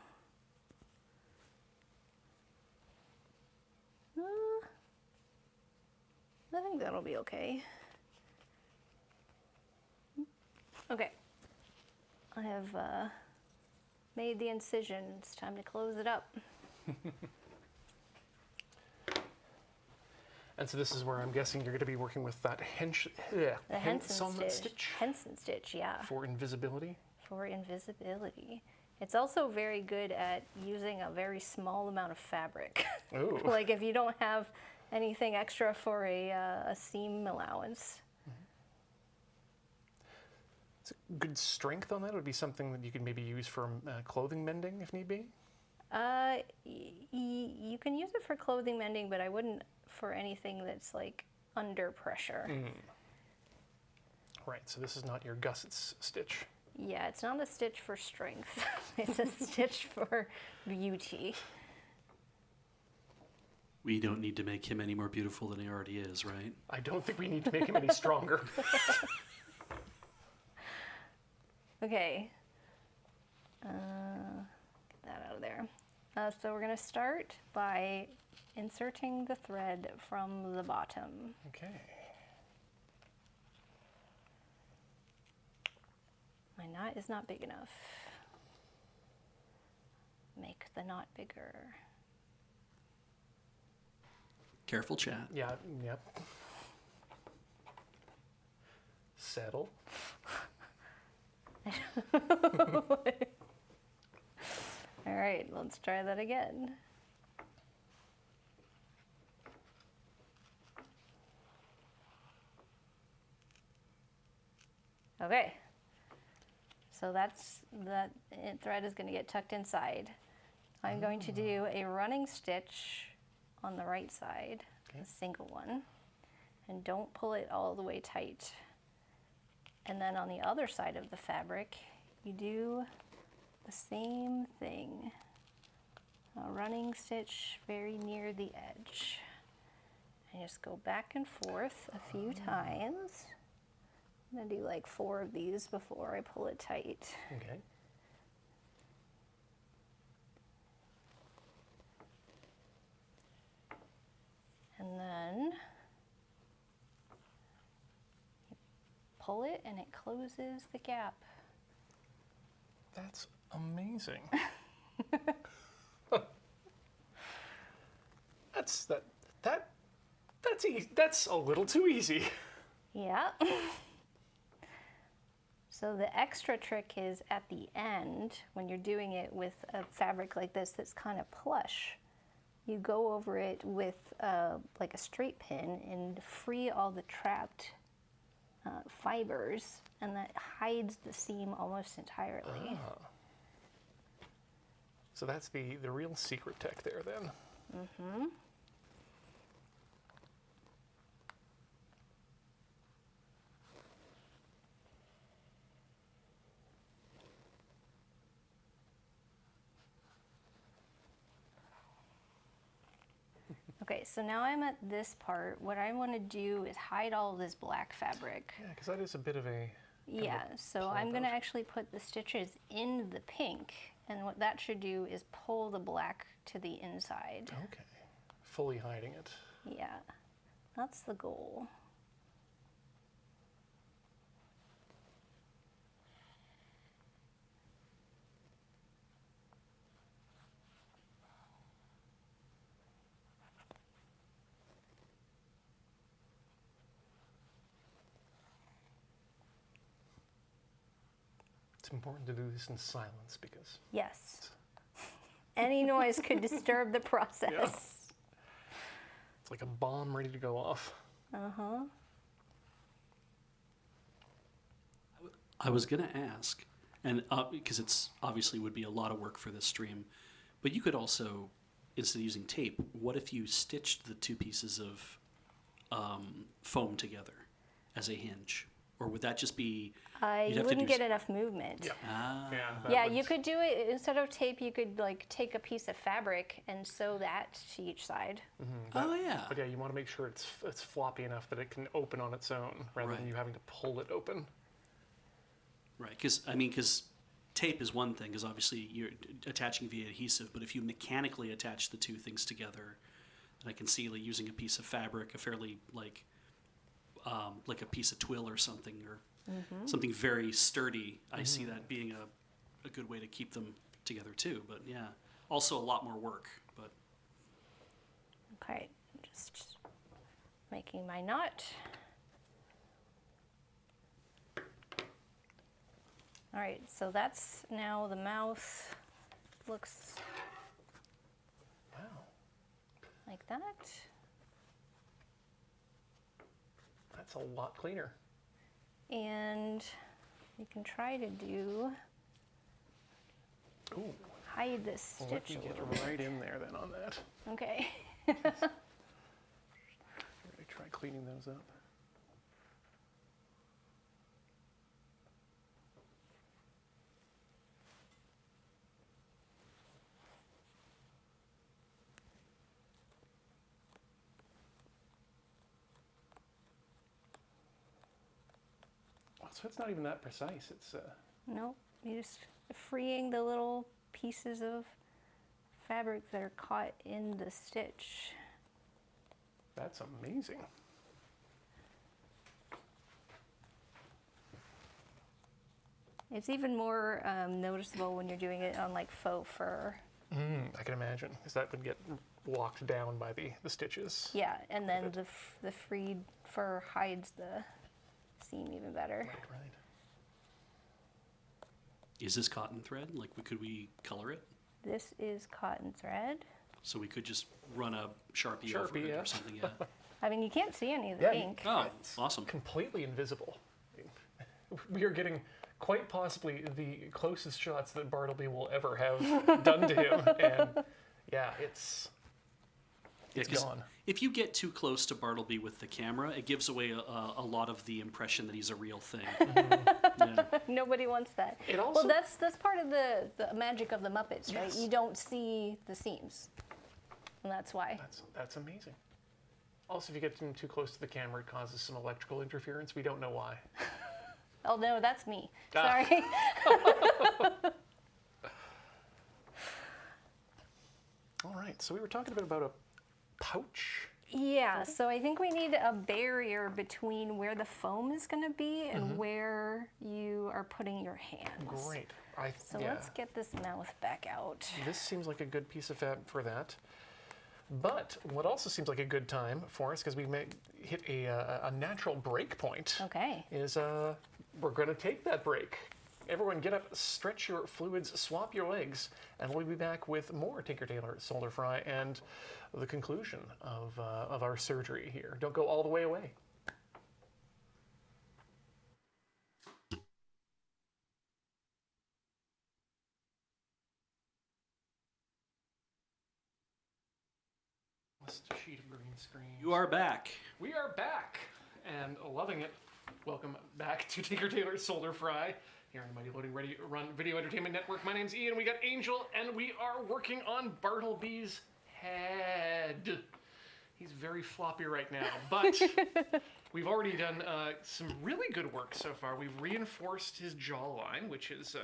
I think that'll be okay. Okay. I have made the incision. It's time to close it up. And so this is where I'm guessing you're going to be working with that The Henson stitch Henson stitch, yeah. for invisibility. For invisibility. It's also very good at using a very small amount of fabric. Ooh. Like if you don't have anything extra for a seam allowance. It's a good strength on that. It would be something that you could maybe use for clothing mending if need be. You can use it for clothing mending, but I wouldn't for anything that's like under pressure. Right, so this is not your gussets stitch. Yeah, it's not a stitch for strength. It's a stitch for beauty. We don't need to make him any more beautiful than he already is, right? I don't think we need to make him any stronger. Okay. Get that out of there. So we're going to start by inserting the thread from the bottom. Okay. My knot is not big enough. Make the knot bigger. Careful, chat. Yeah, yep. Settle. All right, let's try that again. Okay. So that thread is going to get tucked inside. I'm going to do a running stitch on the right side, a single one, and don't pull it all the way tight. And then on the other side of the fabric, you do the same thing. A running stitch very near the edge. And just go back and forth a few times. I'm gonna do like 4 of these before I pull it tight. Okay. And then you pull it and it closes the gap. That's amazing. That's easy. That's a little too easy. Yeah. So the extra trick is at the end, when you're doing it with a fabric like this that's kind of plush, you go over it with like a straight pin and free all the trapped fibers, and that hides the seam almost entirely. So that's the real secret tech there then. Mm-hmm. Okay, so now I'm at this part. What I want to do is hide all of this black fabric. Yeah, because that is a bit of a... Yeah, so I'm going to actually put the stitches in the pink, and what that should do is pull the black to the inside. Okay, fully hiding it. Yeah, that's the goal. It's important to do this in silence because... Yes. Any noise could disturb the process. Yeah. It's like a bomb ready to go off. Uh-huh. I was going to ask, and because it's obviously would be a lot of work for this stream, but you could also, instead of using tape, what if you stitched the 2 pieces of foam together as a hinge? Or would that just be... You wouldn't get enough movement. Yeah. Ah. Yeah, you could do it, instead of tape, you could like take a piece of fabric and sew that to each side. Oh, yeah. But yeah, you want to make sure it's floppy enough that it can open on its own rather than Right. you having to pull it open. Right, because tape is one thing, because obviously you're attaching via adhesive, but if you mechanically attach the 2 things together, then I can see like using a piece of fabric, a fairly like a piece of twill or something, or something very sturdy. I see that being a good way to keep them together too. But yeah, also a lot more work. But Okay, just making my knot. All right, so that's now the mouth looks Wow. like that. That's a lot cleaner. And you can try to do, Ooh. hide this Well, let stitch me a get little right bit. in there then on that. Okay. Ready to try cleaning those up. So it's not even that precise. It's Nope, you're just freeing the little pieces of fabric that are caught in the stitch. that's amazing. It's even more noticeable when you're doing it on like faux fur. I can imagine, because that would get locked down by the stitches. Yeah, and then the freed fur hides the seam even better. Right. is this cotton thread? Like, could we color it? This is cotton thread. So we could just run a Sharpie over it yeah. or something. Yeah. I mean, you can't see any of the Yeah, ink. Oh, It's awesome. completely invisible. We are getting quite possibly the closest shots that Bartleby will ever have done to him. And yeah, it's it's 'cause gone. if you get too close to Bartleby with the camera, it gives away a lot of the impression that he's a real thing. Yeah. Nobody wants that. It also- well, that's part of the magic of the Muppets, right? Yes. You don't see the seams, and that's why. That's amazing. Also, if you get too close to the camera, it causes some electrical interference. We don't know why. Oh no, that's me. Ah. Sorry. All right, so we were talking about a pouch. Yeah, so I think we need a barrier between where the foam is going to be and where you are putting your hands. Great. So let's get this mouth back out. This seems like a good piece of fab for that. But what also seems like a good time for us, because we may hit a natural break point, Okay. is we're going to take that break. Everyone get up, stretch your fluids, swap your legs, and we'll be back with more Tinker Tailor Solder Fry and the conclusion of our surgery here. Don't go all the way away. Last sheet of green screen. You are back. We are back and loving it. Welcome back to Tinker Tailor Solder Fry here on the Mighty Loading Ready Run Video Entertainment Network. My name's Ian. We got Angel, and we are working on Bartleby's head. He's very floppy right now, but we've already done some really good work so far. We've reinforced his jawline, which is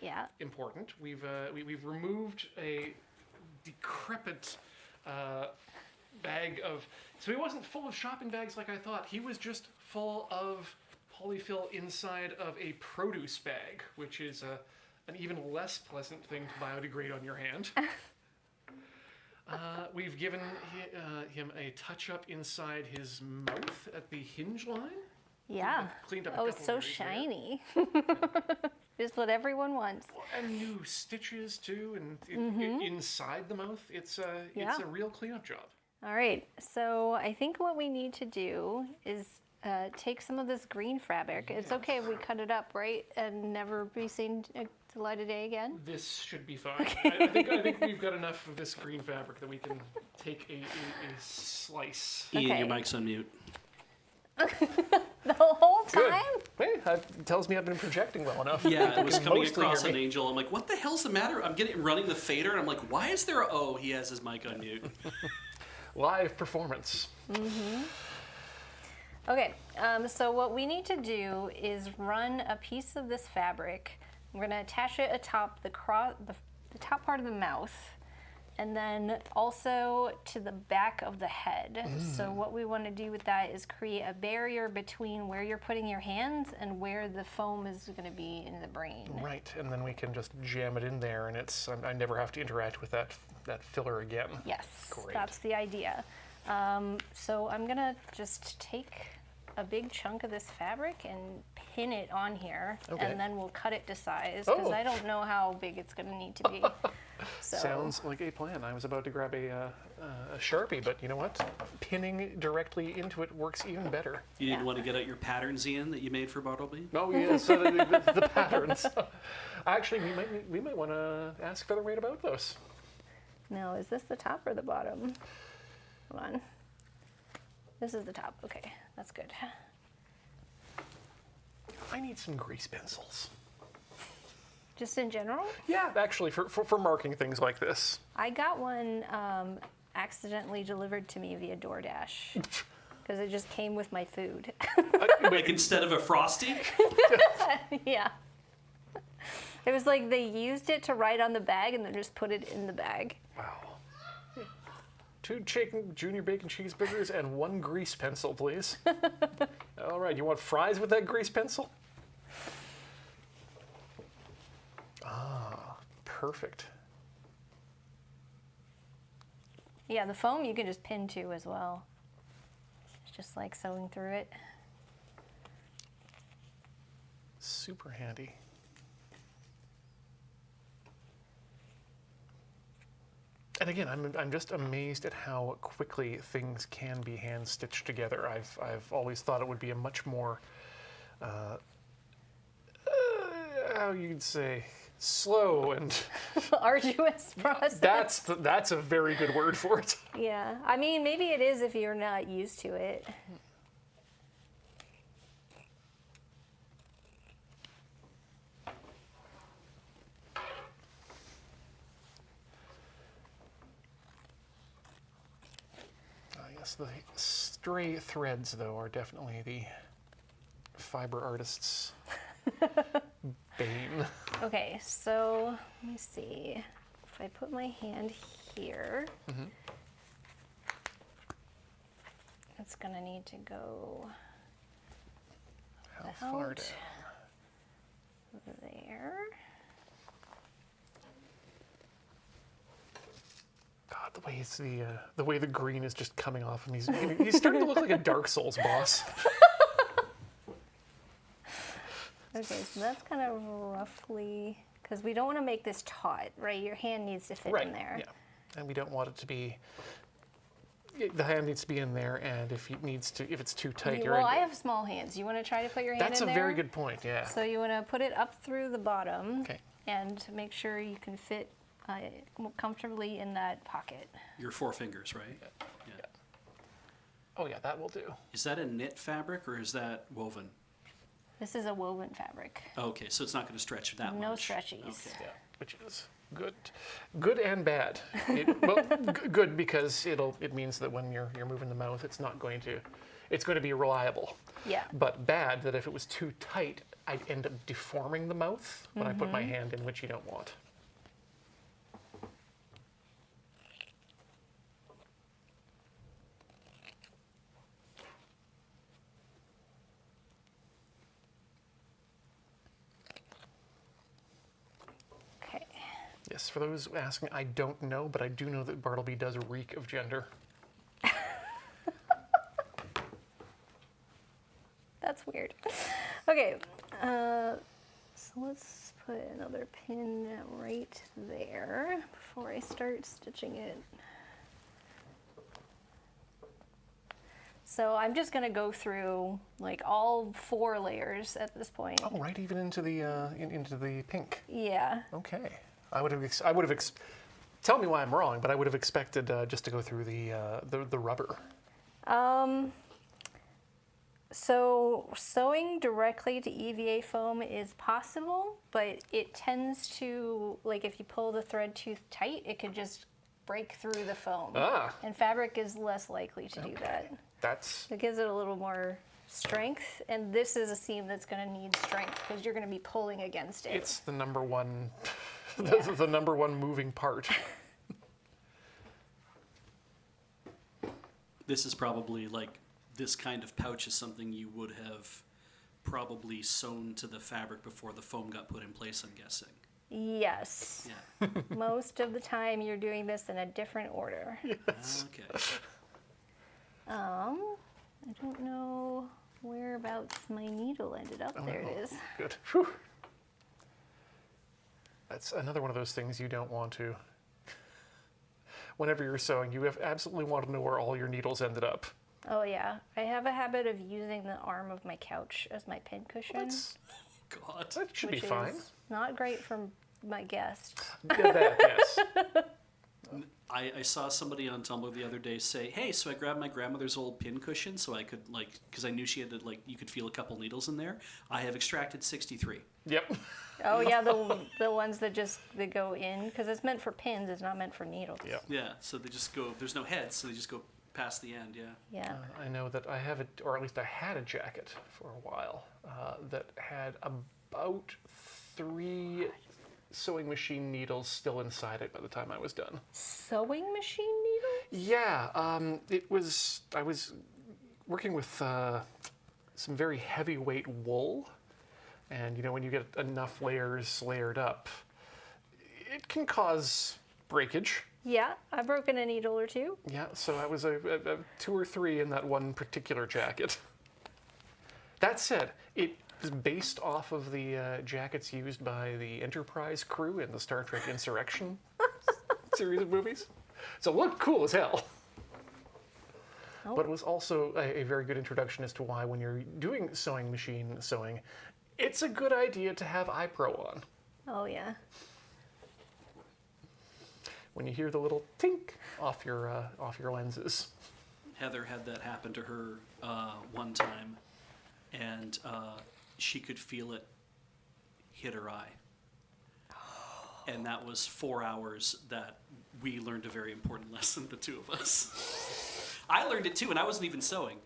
Yeah. important. We've removed a decrepit bag of. So he wasn't full of shopping bags like I thought. He was just full of polyfill inside of a produce bag, which is an even less pleasant thing to biodegrade on your hand. We've given him a touch-up inside his mouth at the hinge line. Yeah. Cleaned up a Oh, it's couple so areas there. shiny. Just what everyone wants. And new stitches too, and inside the mouth. It's a real cleanup job. All right. So I think what we need to do is take some of this green fabric. It's okay if we cut it up, right? And never be seen to light of day again? This should be fine. I think we've got enough of this green fabric that we can take a slice. Ian, Okay. your mic's on mute. The whole Good. time? Hey, that tells me I've been projecting well enough. Yeah, it was You can coming mostly across hear an me. Angel. I'm like, what the hell's the matter? I'm running the fader, and I'm like, why is there he has his mic on mute. Live performance. Okay, so what we need to do is run a piece of this fabric. We're going to attach it atop the top part of the mouth, and then also to the back of the head. So what we want to do with that is create a barrier between where you're putting your hands and where the foam is going to be in the brain. Right, and then we can just jam it in there, and I never have to interact with that filler again. Yes, Great. that's the idea. So I'm going to just take a big chunk of this fabric and pin it on here, Okay. and then we'll cut it to size, because Oh. I don't know how big it's going to need to be. So, Sounds like a plan. I was about to grab a Sharpie, but you know what? Pinning directly into it works even better. You didn't Yeah. want to get out your patterns, Ian, that you made for Bartleby? Oh yes, so the patterns. Actually, we might want to ask Featherweight about those. now, is this the top or the bottom? Hold on. This is the top. Okay, that's good. I need some grease pencils. Just in general? Yeah, actually, for marking things like this. I got one accidentally delivered to me via DoorDash, because it just came with my food. Like instead of a Frosty? Yeah. It was like they used it to write on the bag and then just put it in the bag. Wow. 2 junior bacon cheeseburgers and 1 grease pencil, please. All right, you want fries with that grease pencil? Ah, perfect. Yeah, the foam you can just pin to as well. It's just like sewing through it. Super handy. And again, I'm just amazed at how quickly things can be hand stitched together. I've always thought it would be a much more how you'd say slow and arduous process. that's a very good word for it. Yeah, I mean, maybe it is if you're not used to it. Yes, the stray threads, though, are definitely the fiber artist's bane. Okay, so let me see. If I put my hand here, it's gonna need to go How far down? there. God, the way the green is just coming off him. He's starting to look like a Dark Souls boss. Okay, so that's kind of roughly, because we don't want to make this taut, right? Your hand needs to fit in there. Yeah, and we don't want it to be. The hand needs to be in there, and if it's too tight, Well, I have small hands. You want to try to put your hand in there? That's a very good point. Yeah. So you want to put it up through the bottom, Okay. and make sure you can fit comfortably in that pocket. Your 4 fingers, right? Yeah. Oh yeah, that will do. Is that a knit fabric or is that woven? This is a woven fabric. Okay, so it's not going to stretch that much. No stretchies. Okay. Yeah, which is good and bad. Good because it means that when you're moving the mouth, it's going to be reliable. Yeah. But bad that if it was too tight, I'd end up deforming the mouth when I put my hand in, which you don't want. Okay. Yes, for those asking, I don't know, but I do know that Bartleby does reek of gender. That's weird. Okay, so let's put another pin right there before I start stitching it. So I'm just gonna go through like all 4 layers at this point. Oh, right, even into the pink. Yeah. Okay, I would have. Tell me why I'm wrong, but I would have expected just to go through the rubber. So sewing directly to EVA foam is possible, but it tends to, like if you pull the thread too tight, it could just break through the foam. Ah. And fabric is less likely to do that. That's It gives it a little more strength, and this is a seam that's going to need strength because you're going to be pulling against it. it's the number one, Yeah. the number one moving part. This is probably like, this kind of pouch is something you would have probably sewn to the fabric before the foam got put in place, I'm guessing. Yes. Yeah. Most of the time you're doing this in a different order. Okay. I don't know whereabouts my needle ended up. There it is. Good. Whew. That's another one of those things you don't want to. Whenever you're sewing, you absolutely want to know where all your needles ended up. Oh yeah, I have a habit of using the arm of my couch as my pin cushion, God. That should be which fine. is not great for my guests. Yeah, yes. I saw somebody on Tumblr the other day say, hey, so I grabbed my grandmother's old pin cushion so I could, like, because I knew she had, you could feel a couple needles in there. I have extracted 63. Yep. Oh yeah, the ones that go in, because it's meant for pins, it's not meant for needles. Yep. Yeah, so they just go, there's no heads, so they just go past the end, yeah. Yeah. I know that I have it, or at least I had a jacket for a while that had about 3 sewing machine needles still inside it by the time I was done. Sewing machine needles? Yeah, I was working with some very heavyweight wool, and when you get enough layers layered up, it can cause breakage. Yeah, I've broken a needle or 2. Yeah, so I was a 2 or 3 in that one particular jacket. That said, it is based off of the jackets used by the Enterprise crew in the Star Trek Insurrection series of movies. So it looked cool as hell. Oh. But it was also a very good introduction as to why when you're doing sewing machine sewing, it's a good idea to have iPro on. Oh yeah. When you hear the little tink off your lenses. Heather had that happen to her one time, and she could feel it hit her eye. And that was 4 hours that we learned a very important lesson, the two of us. I learned it too, and I wasn't even sewing.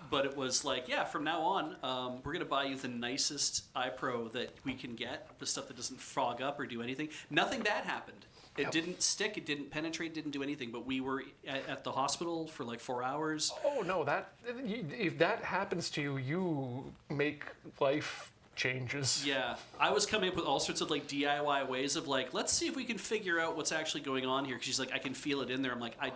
But it was like, yeah, from now on, we're going to buy you the nicest eye pro that we can get, the stuff that doesn't fog up or do anything. Nothing bad happened. It didn't stick, it didn't penetrate, didn't do anything. But we were at the hospital for like 4 hours. Oh, no, if that happens to you, you make life changes. Yeah, I was coming up with all sorts of like DIY ways of like, let's see if we can figure out what's actually going on here. 'Cause she's like, I can feel it in there. I'm like, I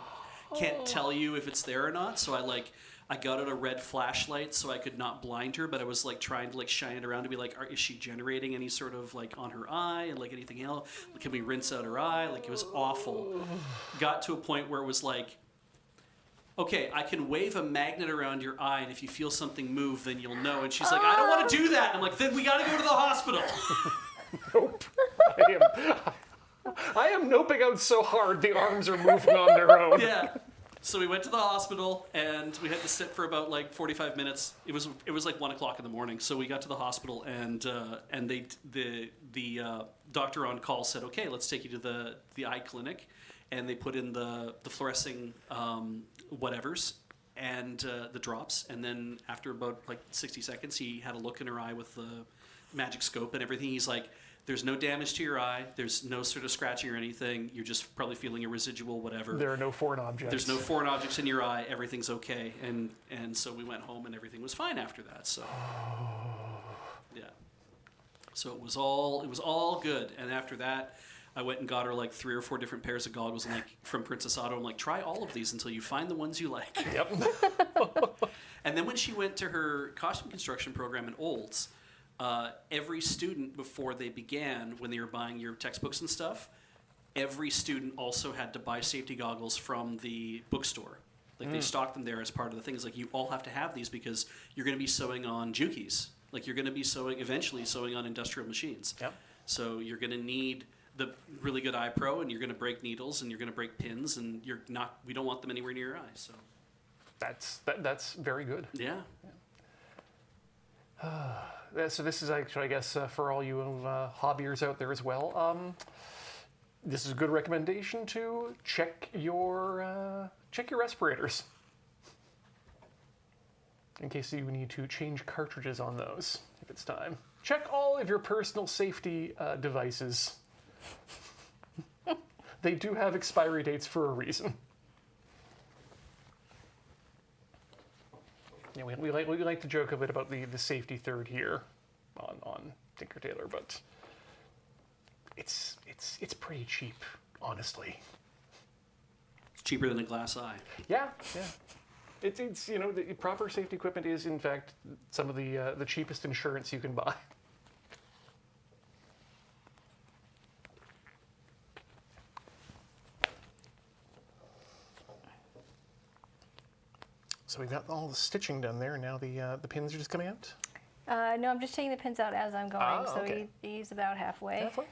can't tell you if it's there or not. So I got out a red flashlight so I could not blind her, but I was like trying to like shine it around to be like, is she generating any sort of like on her eye and like anything else? Can we rinse out her eye? Like it was awful. Got to a point where it was like, okay, I can wave a magnet around your eye, and if you feel something move, then you'll know. And she's like, I don't want to do that. And I'm like, then we got to go to the hospital. Nope. I am noping out so hard the arms are moving on their own. Yeah. So we went to the hospital, and we had to sit for about like 45 minutes. It was like 1 o'clock in the morning. So we got to the hospital, and the doctor on call said, okay, let's take you to the eye clinic, and they put in the fluorescing whatevers and the drops, and then after about like 60 seconds, he had a look in her eye with the magic scope and everything. He's like, there's no damage to your eye. There's no sort of scratching or anything. You're just probably feeling a residual whatever. There are no foreign objects. There's no foreign objects in your eye. Everything's okay. And so we went home and everything was fine after that. So yeah. So it was all good. And after that, I went and got her like 3 or 4 different pairs of goggles, and like from Princess Auto, I'm like, try all of these until you find the ones you like. Yep. And then when she went to her costume construction program in Olds, every student before they began, when they were buying your textbooks and stuff, every student also had to buy safety goggles from the bookstore. Like they stocked them there as part of the thing. It's like, you all have to have these because you're going to be sewing on Jukies. Like you're going to be eventually sewing on industrial machines. Yep. So you're going to need the really good eye pro, and you're going to break needles, and you're going to break pins, and we don't want them anywhere near your eye. So that's very good. yeah. So this is actually, I guess, for all you hobbyers out there as well. This is a good recommendation to check your respirators in case you need to change cartridges on those if it's time. Check all of your personal safety devices. They do have expiry dates for a reason. Yeah, we like to joke a bit about the safety third here on Tinker Tailor, but it's pretty cheap, honestly. It's cheaper than a glass eye. Yeah. It's the proper safety equipment is in fact some of the cheapest insurance you can buy. So we've got all the stitching done there. Now the pins are just coming out. No, I'm just taking the pins out as I'm going, so okay. he's about halfway. Halfway.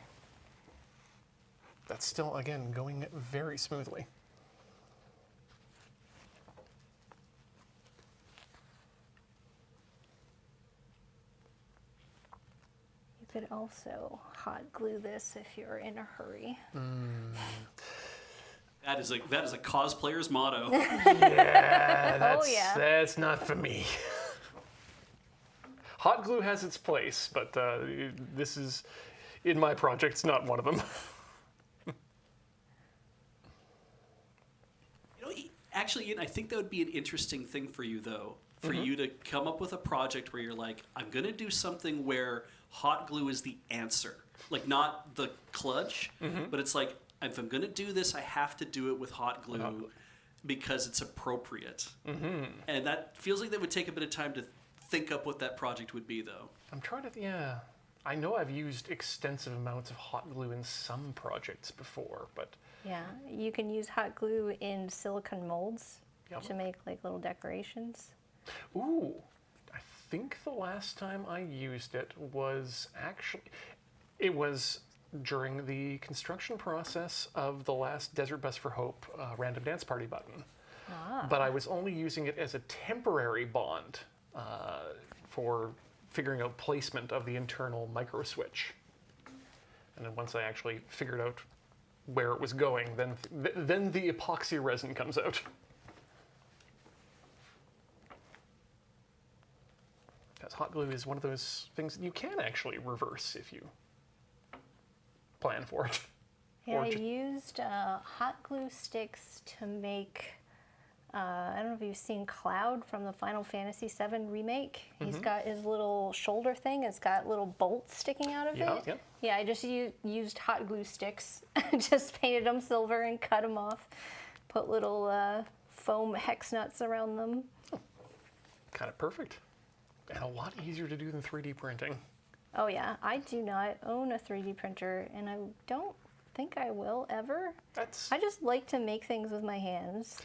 That's still, again, going very smoothly. You could also hot glue this if you're in a hurry. That is a cosplayer's motto. Yeah, yeah. That's not for me. Hot glue has its place, but this is, in my projects, not one of them. Actually, I think that would be an interesting thing for you, though, for you to come up with a project where you're like, I'm going to do something where hot glue is the answer. Like, not the clutch, but it's like, if I'm going to do this, I have to do it with hot glue because it's appropriate. And that feels like that would take a bit of time to think up what that project would be, though. I'm trying to, yeah. I know I've used extensive amounts of hot glue in some projects before, but... Yeah, you can use hot glue in silicone molds Yep. to make like little decorations. Ooh, I think the last time I used it was it was during the construction process of the last Desert Bus for Hope random dance party button. But I was only using it as a temporary bond for figuring out placement of the internal micro switch. And then once I actually figured out where it was going, then the epoxy resin comes out. Because hot glue is one of those things that you can actually reverse if you plan for it. Yeah, I used hot glue sticks to make, I don't know if you've seen Cloud from the Final Fantasy VII remake. He's got his little shoulder thing. It's got little bolts sticking out of it. Yep. Yeah, I just used hot glue sticks. Just painted them silver and cut them off. Put little foam hex nuts around them. Kind of perfect. And a lot easier to do than 3D printing. Oh yeah, I do not own a 3D printer, and I don't think I will ever. I just like to make things with my hands.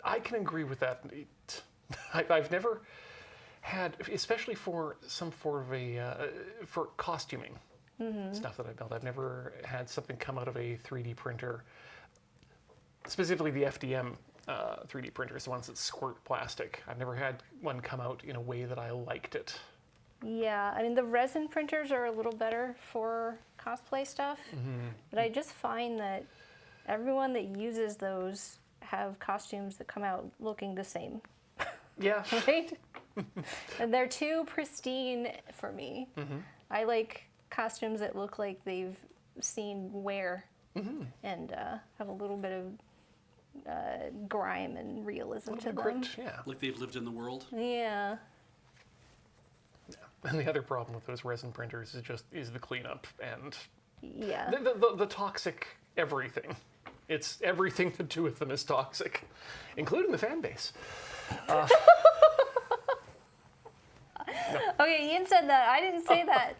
I can agree with that. I've never had, especially for some form of for costuming stuff that I built, I've never had something come out of a 3D printer, specifically the FDM 3D printers, the ones that squirt plastic. I've never had one come out in a way that I liked it. Yeah, I mean, the resin printers are a little better for cosplay stuff, but I just find that everyone that uses those have costumes that come out looking the same. Yeah. Right? And they're too pristine for me. I like costumes that look like they've seen wear and have a little bit of grime and realism to them. Grit, yeah. Like they've lived in the world. Yeah. And the other problem with those resin printers is the cleanup and Yeah. the toxic everything. It's everything to do with them is toxic, including the fan base. Okay, Ian said that. I didn't say that.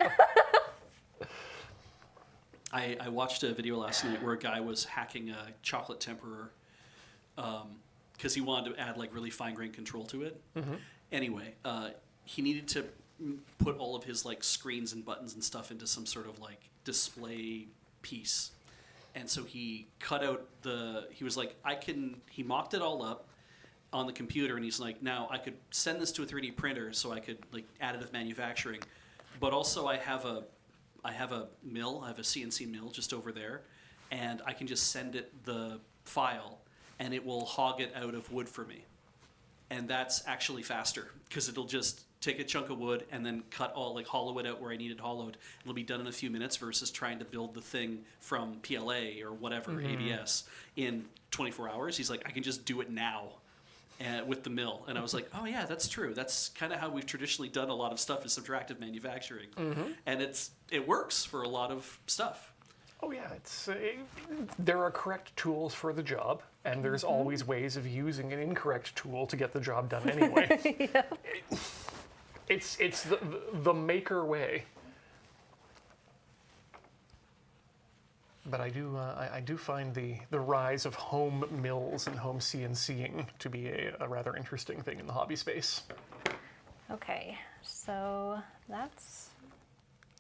I watched a video last night where a guy was hacking a chocolate temperer because he wanted to add like really fine-grained control to it. Anyway, he needed to put all of his like screens and buttons and stuff into some sort of like display piece. And so he cut out he was like, he mocked it all up on the computer and he's like, now I could send this to a 3D printer so I could like additive manufacturing, but also I have a mill, I have a CNC mill just over there, and I can just send it the file and it will hog it out of wood for me. And that's actually faster because it'll just take a chunk of wood and then hollow it out where I need it hollowed. It'll be done in a few minutes versus trying to build the thing from PLA or whatever, ABS, in 24 hours. He's like, I can just do it now with the mill. And I was like, oh yeah, that's true. That's kind of how we've traditionally done a lot of stuff is subtractive manufacturing. And it works for a lot of stuff. Oh yeah, there are correct tools for the job, and there's always ways of using an incorrect tool to get the job done anyway. Yeah. It's the maker way. But I do find the rise of home mills and home CNCing to be a rather interesting thing in the hobby space. Okay, so that's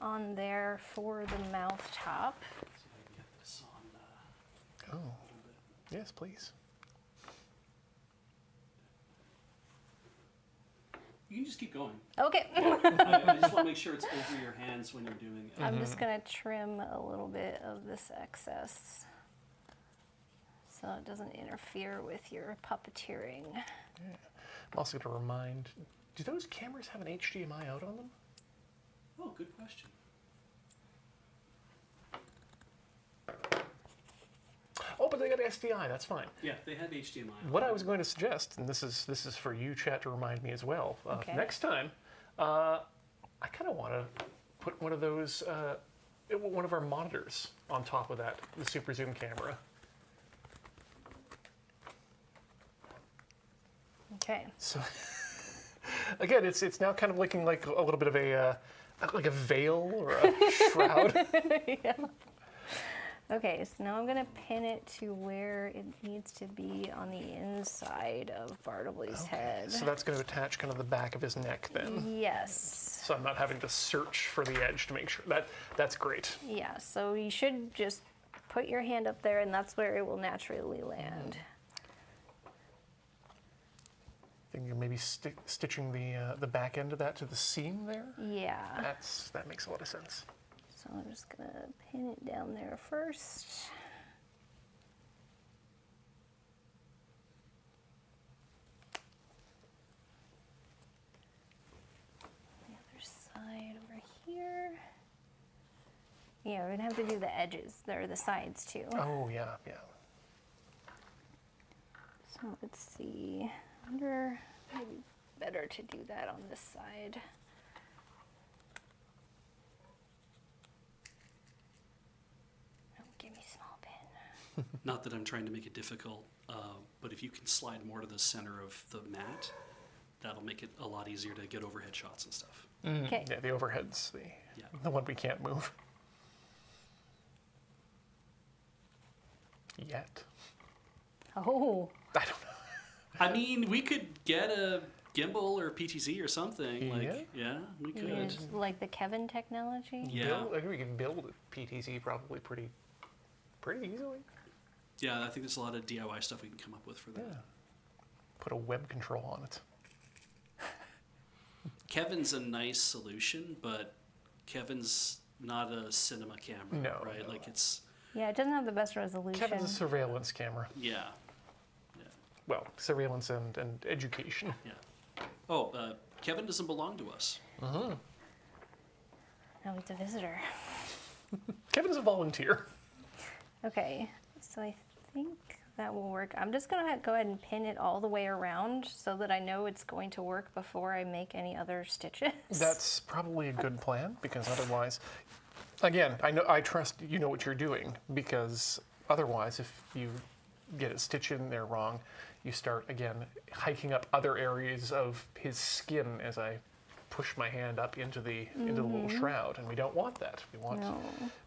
on there for the mouth top. Oh, yes, please. You can just keep going. Okay. I just want to make sure it's over your hands when you're doing it. I'm just going to trim a little bit of this excess so it doesn't interfere with your puppeteering. Yeah. I'm also going to remind, do those cameras have an HDMI out on them? Oh, good question. Oh, but they got SDI, that's fine. Yeah, they had HDMI. What I was going to suggest, and this is for you, chat, to remind me as well. Okay. Next time, I kind of want to put one of those, one of our monitors on top of the super zoom camera. Okay. So, again, it's now kind of looking like a little bit of like a veil or a shroud. Yeah. Okay, so now I'm gonna pin it to where it needs to be on the inside of Bartleby's head. So that's going to attach kind of the back of his neck then. Yes. So I'm not having to search for the edge to make sure. That's great. Yeah, so you should just put your hand up there and that's where it will naturally land. I think you're maybe stitching the back end of that to the seam there. Yeah. That makes a lot of sense. So I'm just gonna pin it down there first. The other side over here. Yeah, we're gonna have to do the edges, or the sides too. Oh yeah, yeah. So let's see. I wonder, maybe better to do that on this side. Give me a small pin. Not that I'm trying to make it difficult, but if you can slide more to the center of the mat, that'll make it a lot easier to get overhead shots and stuff. Okay. Yeah, the overhead's the one we can't move. Yet. Oh. I don't know. I mean, we could get a gimbal or PTZ or something. Yeah, we could. Use, like the Kevin technology? Yeah. I think we can build a PTZ probably pretty easily. Yeah, I think there's a lot of DIY stuff we can come up with for that. Yeah. Put a web control on it. Kevin's a nice solution, but Kevin's not a cinema camera, No, right? no. Like it's Yeah, it doesn't have the best resolution. Kevin's a surveillance camera. yeah. Well, surveillance and education. Yeah. Oh, Kevin doesn't belong to us. No, it's a visitor. Kevin's a volunteer. Okay, so I think that will work. I'm just gonna go ahead and pin it all the way around so that I know it's going to work before I make any other stitches. That's probably a good plan, because otherwise, again, I trust you know what you're doing, because otherwise if you get it stitched in there wrong, you start again hiking up other areas of his skin as I push my hand up into the little shroud, and we don't want that. We want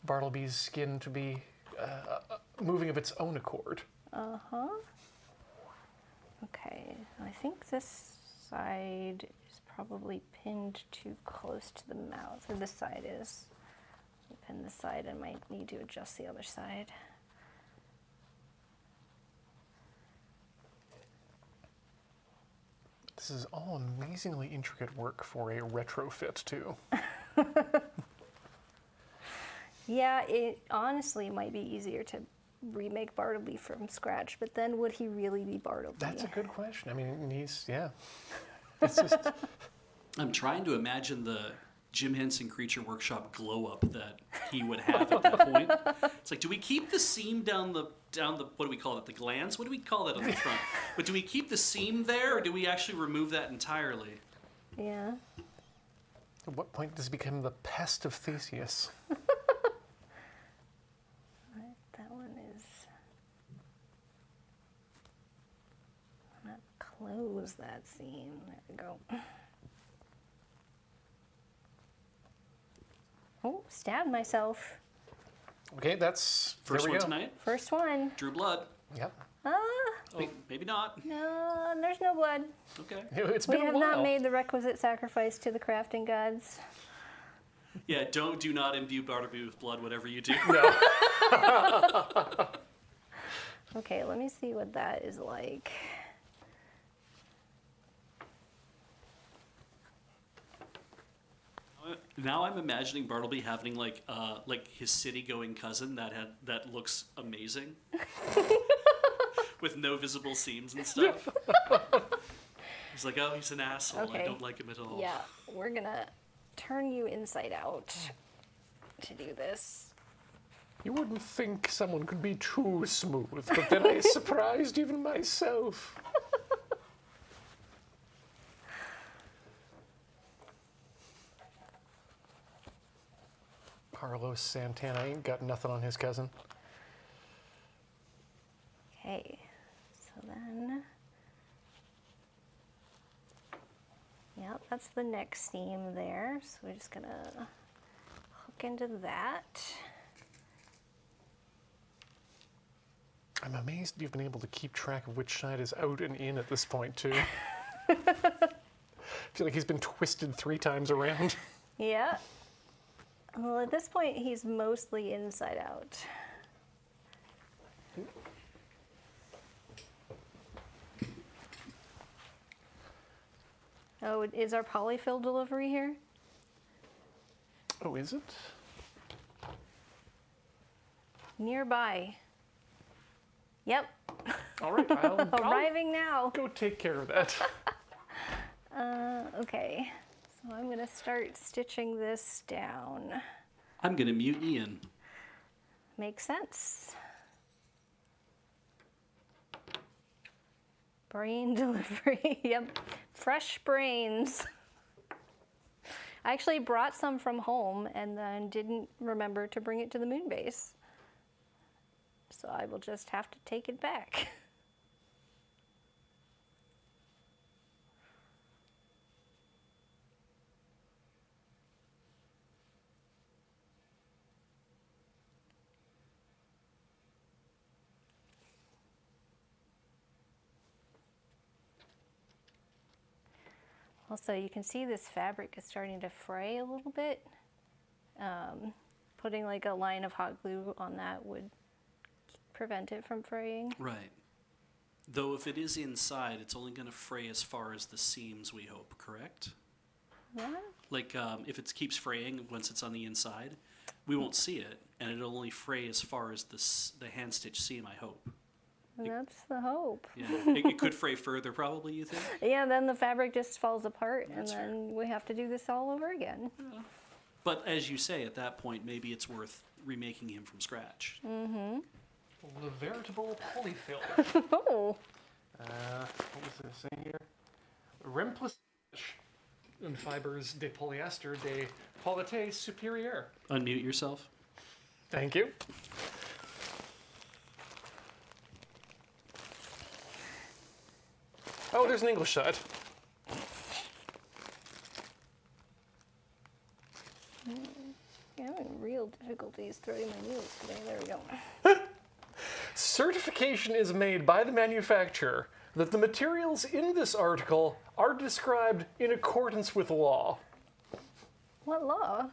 Bartleby's skin to be moving of its own accord. Okay, I think this side is probably pinned too close to the mouth, or this side is. Pin this side and might need to adjust the other side. This is all amazingly intricate work for a retrofit, too. Yeah, it honestly might be easier to remake Bartleby from scratch, but then would he really be Bartleby? That's a good question. I mean, it's just, I'm trying to imagine the Jim Henson Creature Workshop glow up that he would have at that point. It's like, do we keep the seam down the what do we call it? The glands? What do we call that on the front? But do we keep the seam there, or do we actually remove that entirely? Yeah. at what point does it become the pest of Theseus? That one is not close that seam. There we go. Oh, stabbed myself. Okay, that's First there we one go. tonight. First one. Drew blood. Yep. Ah, Oh, maybe not. no, there's no blood. Okay. It's We been a have while. not made the requisite sacrifice to the crafting gods. Yeah, do not imbue Bartleby with blood, whatever you do. No. Okay, let me see what that is like. Now I'm imagining Bartleby having like his city-going cousin that looks amazing, with no visible seams and stuff. He's like, oh, he's an asshole. Okay. I don't like him at all. Yeah, we're gonna turn you inside out to do this. You wouldn't think someone could be too smooth, but then I surprised even myself. Carlos Santana ain't got nothing on his cousin. Okay, so then, yep, that's the next seam there. So we're just gonna hook into that. I'm amazed you've been able to keep track of which side is out and in at this point, too. I feel like he's been twisted 3 times around. Yeah. Well, at this point, he's mostly inside out. Oh, is our polyfill delivery here? Oh, is it? Nearby. Yep. All right, I'll Arriving now. go take care of that. Okay. So I'm going to start stitching this down. I'm going to mute Ian. Makes sense. Brain delivery. Yep. Fresh brains. I actually brought some from home and then didn't remember to bring it to the moon base. So I will just have to take it back. Also, you can see this fabric is starting to fray a little bit. Putting like a line of hot glue on that would prevent it from fraying. Right. Though if it is inside, it's only going to fray as far as the seams, we hope, correct? What? Like if it keeps fraying once it's on the inside, we won't see it, and it'll only fray as far as the hand stitch seam, I hope. That's the hope. Yeah. It could fray further, probably, you think? Yeah, then the fabric just falls apart, That's and then we have to do this all over again. Yeah. But as you say, at that point, maybe it's worth remaking him from scratch. Mm-hmm. The veritable polyfill. Oh. What was this saying here? Remplissage en fibers de polyester de qualité supérieure. Unmute yourself. Thank you. Oh, there's an English side. I'm having real difficulties threading my needles today. There we go. Certification is made by the manufacturer that the materials in this article are described in accordance with law. What law?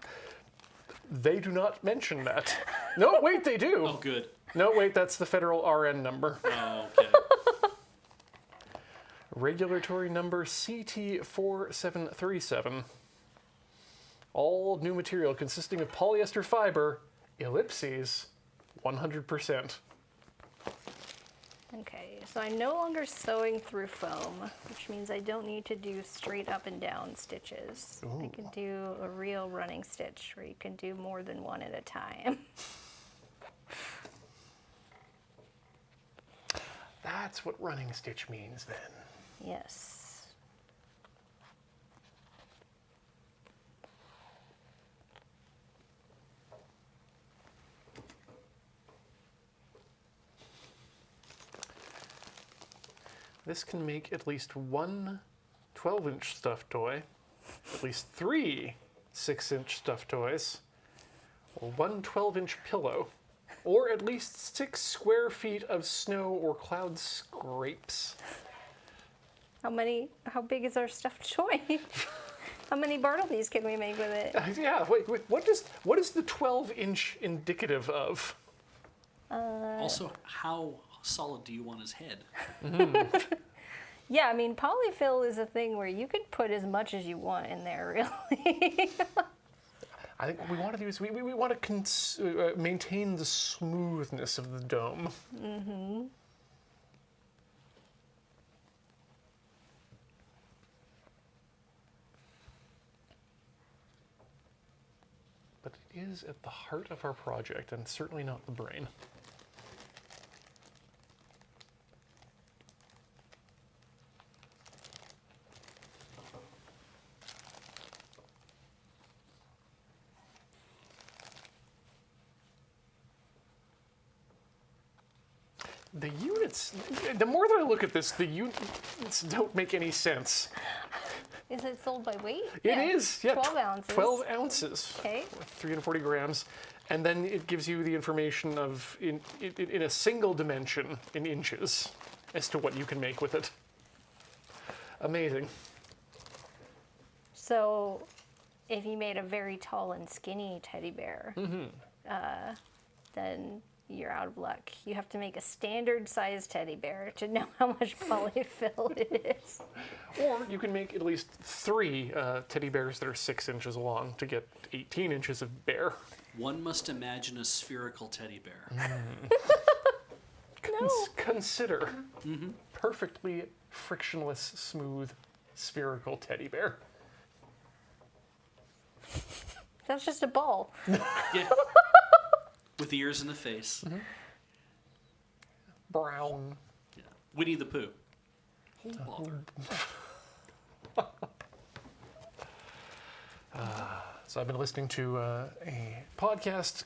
They do not mention that. No, wait, they do. Oh, good. No, wait, that's the federal RN number. Oh, okay. Regulatory number CT4737. All new material consisting of polyester fiber, ellipses, 100%. Okay, so I'm no longer sewing through foam, which means I don't need to do straight up and down stitches. Ooh. I can do a real running stitch where you can do more than one at a time. That's what running stitch means then. Yes. This can make at least one 12-inch stuffed toy, at least 3 6-inch stuffed toys, or one 12-inch pillow, or at least 6 square feet of snow or cloud scrapes. How big is our stuffed toy? How many Bartleby's can we make with it? Yeah, wait, what is the 12-inch indicative of? Also, how solid do you want his head? Yeah, I mean, polyfill is a thing where you could put as much as you want in there, really. I think what we want to do is we want to maintain the smoothness of the dome. Mm-hmm. But it is at the heart of our project, and certainly not the brain. The units, the more that I look at this, the units don't make any sense. Is it sold by weight? It is, yeah. 12 ounces. 12 ounces. Okay. 340 grams. And then it gives you the information of, in a single dimension, in inches, as to what you can make with it. Amazing. So, if you made a very tall and skinny teddy bear, then you're out of luck. You have to make a standard size teddy bear to know how much polyfill it is. Or you can make at least 3 teddy bears that are 6 inches long to get 18 inches of bear. One must imagine a spherical teddy bear. Consider perfectly frictionless, smooth, spherical teddy bear. That's just a ball. Yeah. With ears and a face. Brown. Yeah. Winnie the Pooh. Bother. So I've been listening to a podcast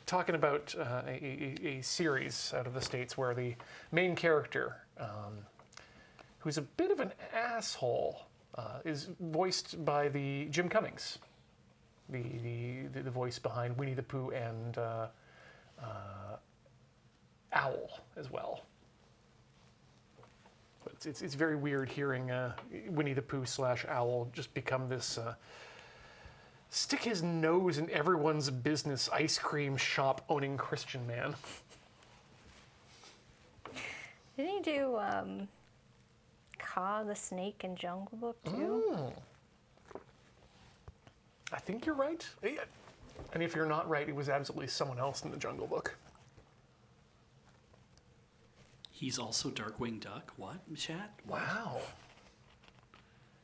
talking about a series out of the States where the main character, who's a bit of an asshole, is voiced by the Jim Cummings, the voice behind Winnie the Pooh and Owl as well. But it's very weird hearing Winnie the Pooh / Owl just become this stick his nose in everyone's business ice cream shop owning Christian man. Didn't he do Kaa the Snake in Jungle Book too? I think you're right. And if you're not right, it was absolutely someone else in the Jungle Book. He's also Darkwing Duck. What, chat? Wow.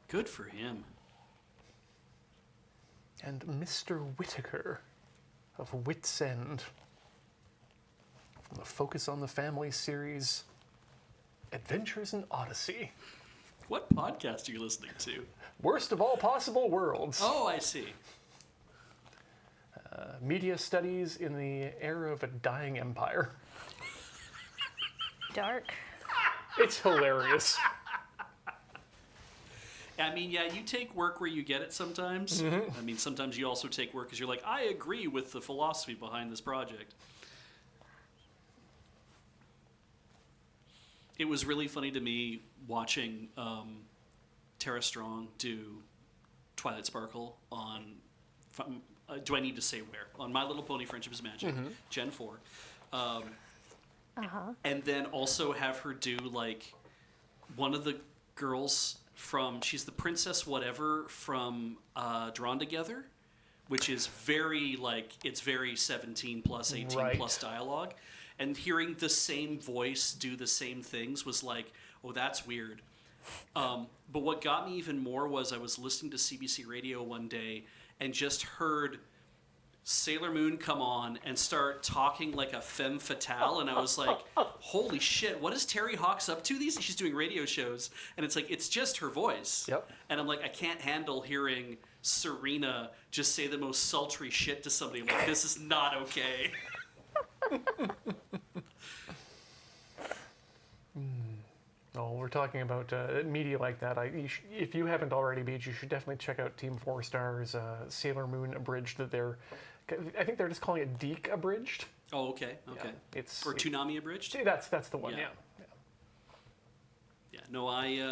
Good for him. And Mr. Whittaker of Wits End from the Focus on the Family series, Adventures in Odyssey. What podcast are you listening to? Worst of all possible worlds. Oh, I see. Media studies in the era of a dying empire. Dark. It's hilarious. I mean, yeah, you take work where you get it sometimes. I mean, sometimes you also take work because you're like, I agree with the philosophy behind this project. It was really funny to me watching Tara Strong do Twilight Sparkle on, do I need to say where? On My Little Pony Friendship is Magic, Gen 4. And then also have her do, like, one of the girls from, she's the princess whatever from Drawn Together, which is very, like, it's very 17 plus, 18 plus dialogue. And hearing the same voice do the same things was like, oh, that's weird. But what got me even more was I was listening to CBC Radio one day and just heard Sailor Moon come on and start talking like a femme fatale, and I was like, holy shit, what is Terry Hawks up to? She's doing radio shows, and it's like, it's just her voice. Yep. And I'm like, I can't handle hearing Serena just say the most sultry shit to somebody. I'm like, this is not okay. Oh, we're talking about media like that. If you haven't already, Beach, you should definitely check out Team 4 Star's Sailor Moon Abridged. I think they're just calling it Deke Abridged. Oh, okay. Yeah, it's or Toonami Abridged. That's the one. Yeah. No, I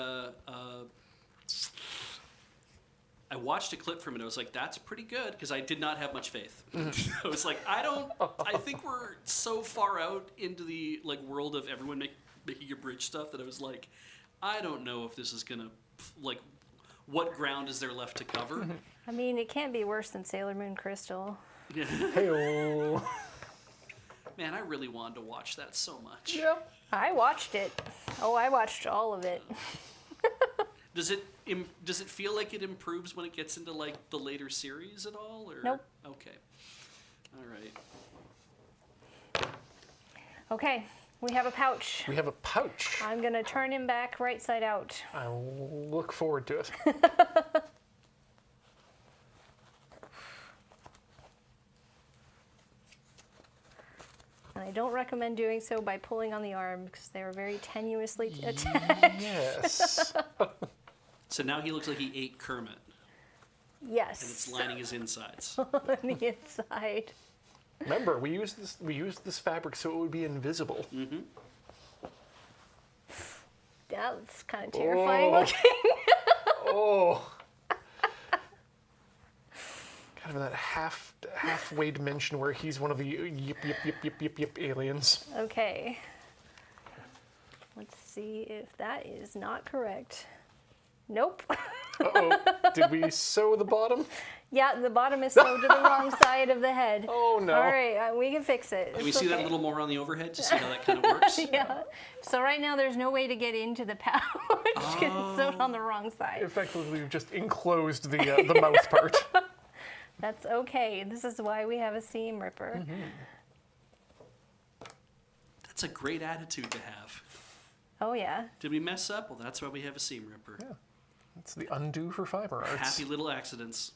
watched a clip from it. I was like, that's pretty good, because I did not have much faith. I was like, I think we're so far out into the world of everyone making abridged stuff that I was like, I don't know if this is gonna, what ground is there left to cover? I mean, it can't be worse than Sailor Moon Crystal. Yeah. Hey-oh. Man, I really wanted to watch that so much. Yep. I watched it. Oh, I watched all of it. Does it feel like it improves when it gets into the later series at all? Or? Nope. Okay. All right. Okay, we have a pouch. We have a pouch. I'm gonna turn him back right side out. I look forward to it. And I don't recommend doing so by pulling on the arm because they are very tenuously attached. Yes. So now he looks like he ate Kermit. Yes. And it's lining his insides. On the inside. Remember, we used this fabric so it would be invisible. Mm-hmm. That's kind of terrifying looking. Oh. Kind of in that halfway dimension where he's one of the yip aliens. Okay. Let's see if that is not correct. Nope. Uh-oh. Did we sew the bottom? Yeah, the bottom is sewed to the wrong side of the head. Oh, no. All right, we can fix it. Can we It's see that a okay. little more on the overhead to see how that kind of works? Yeah. So right now there's no way to get into the pouch because it's sewed on the wrong side. Effectively, we've just enclosed the mouth part. That's okay. This is why we have a seam ripper. Mm-hmm. That's a great attitude to have. Oh yeah. Did we mess up? Well, that's why we have a seam ripper. Yeah. That's the undo for fiber arts. Happy little accidents.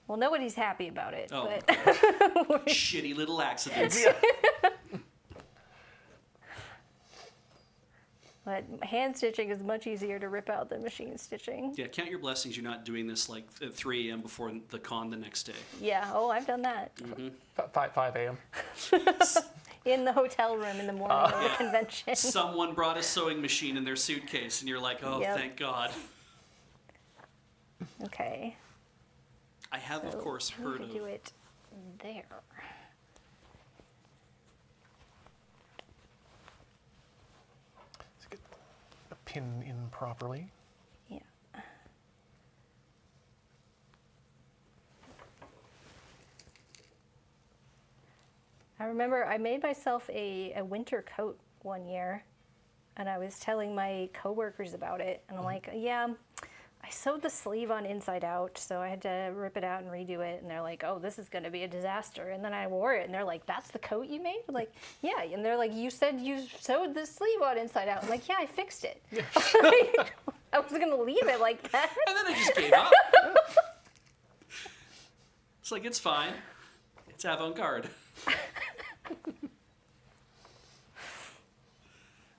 Well, nobody's happy about it. Oh. But Shitty little accidents. But hand stitching is much easier to rip out than machine stitching. Yeah, count your blessings you're not doing this like at 3 a.m. before the con the next day. Yeah. Oh, I've done that. 5 a.m. In the hotel room in the morning of the convention. Someone brought a sewing machine in their suitcase, and you're like, oh, Yep. thank God. Okay. I have, of So course, we heard could of... do it there. Let's get a pin in properly. Yeah. I remember I made myself a winter coat one year, and I was telling my coworkers about it, and I'm like, yeah, I sewed the sleeve on inside out, so I had to rip it out and redo it, and they're like, oh, this is going to be a disaster. And then I wore it, and they're like, that's the coat you made? I'm like, yeah. And they're like, you said you sewed the sleeve on inside out. I'm like, yeah, I fixed it. I was going to leave it like that. And then I just gave up. It's like, it's fine. It's avant-garde.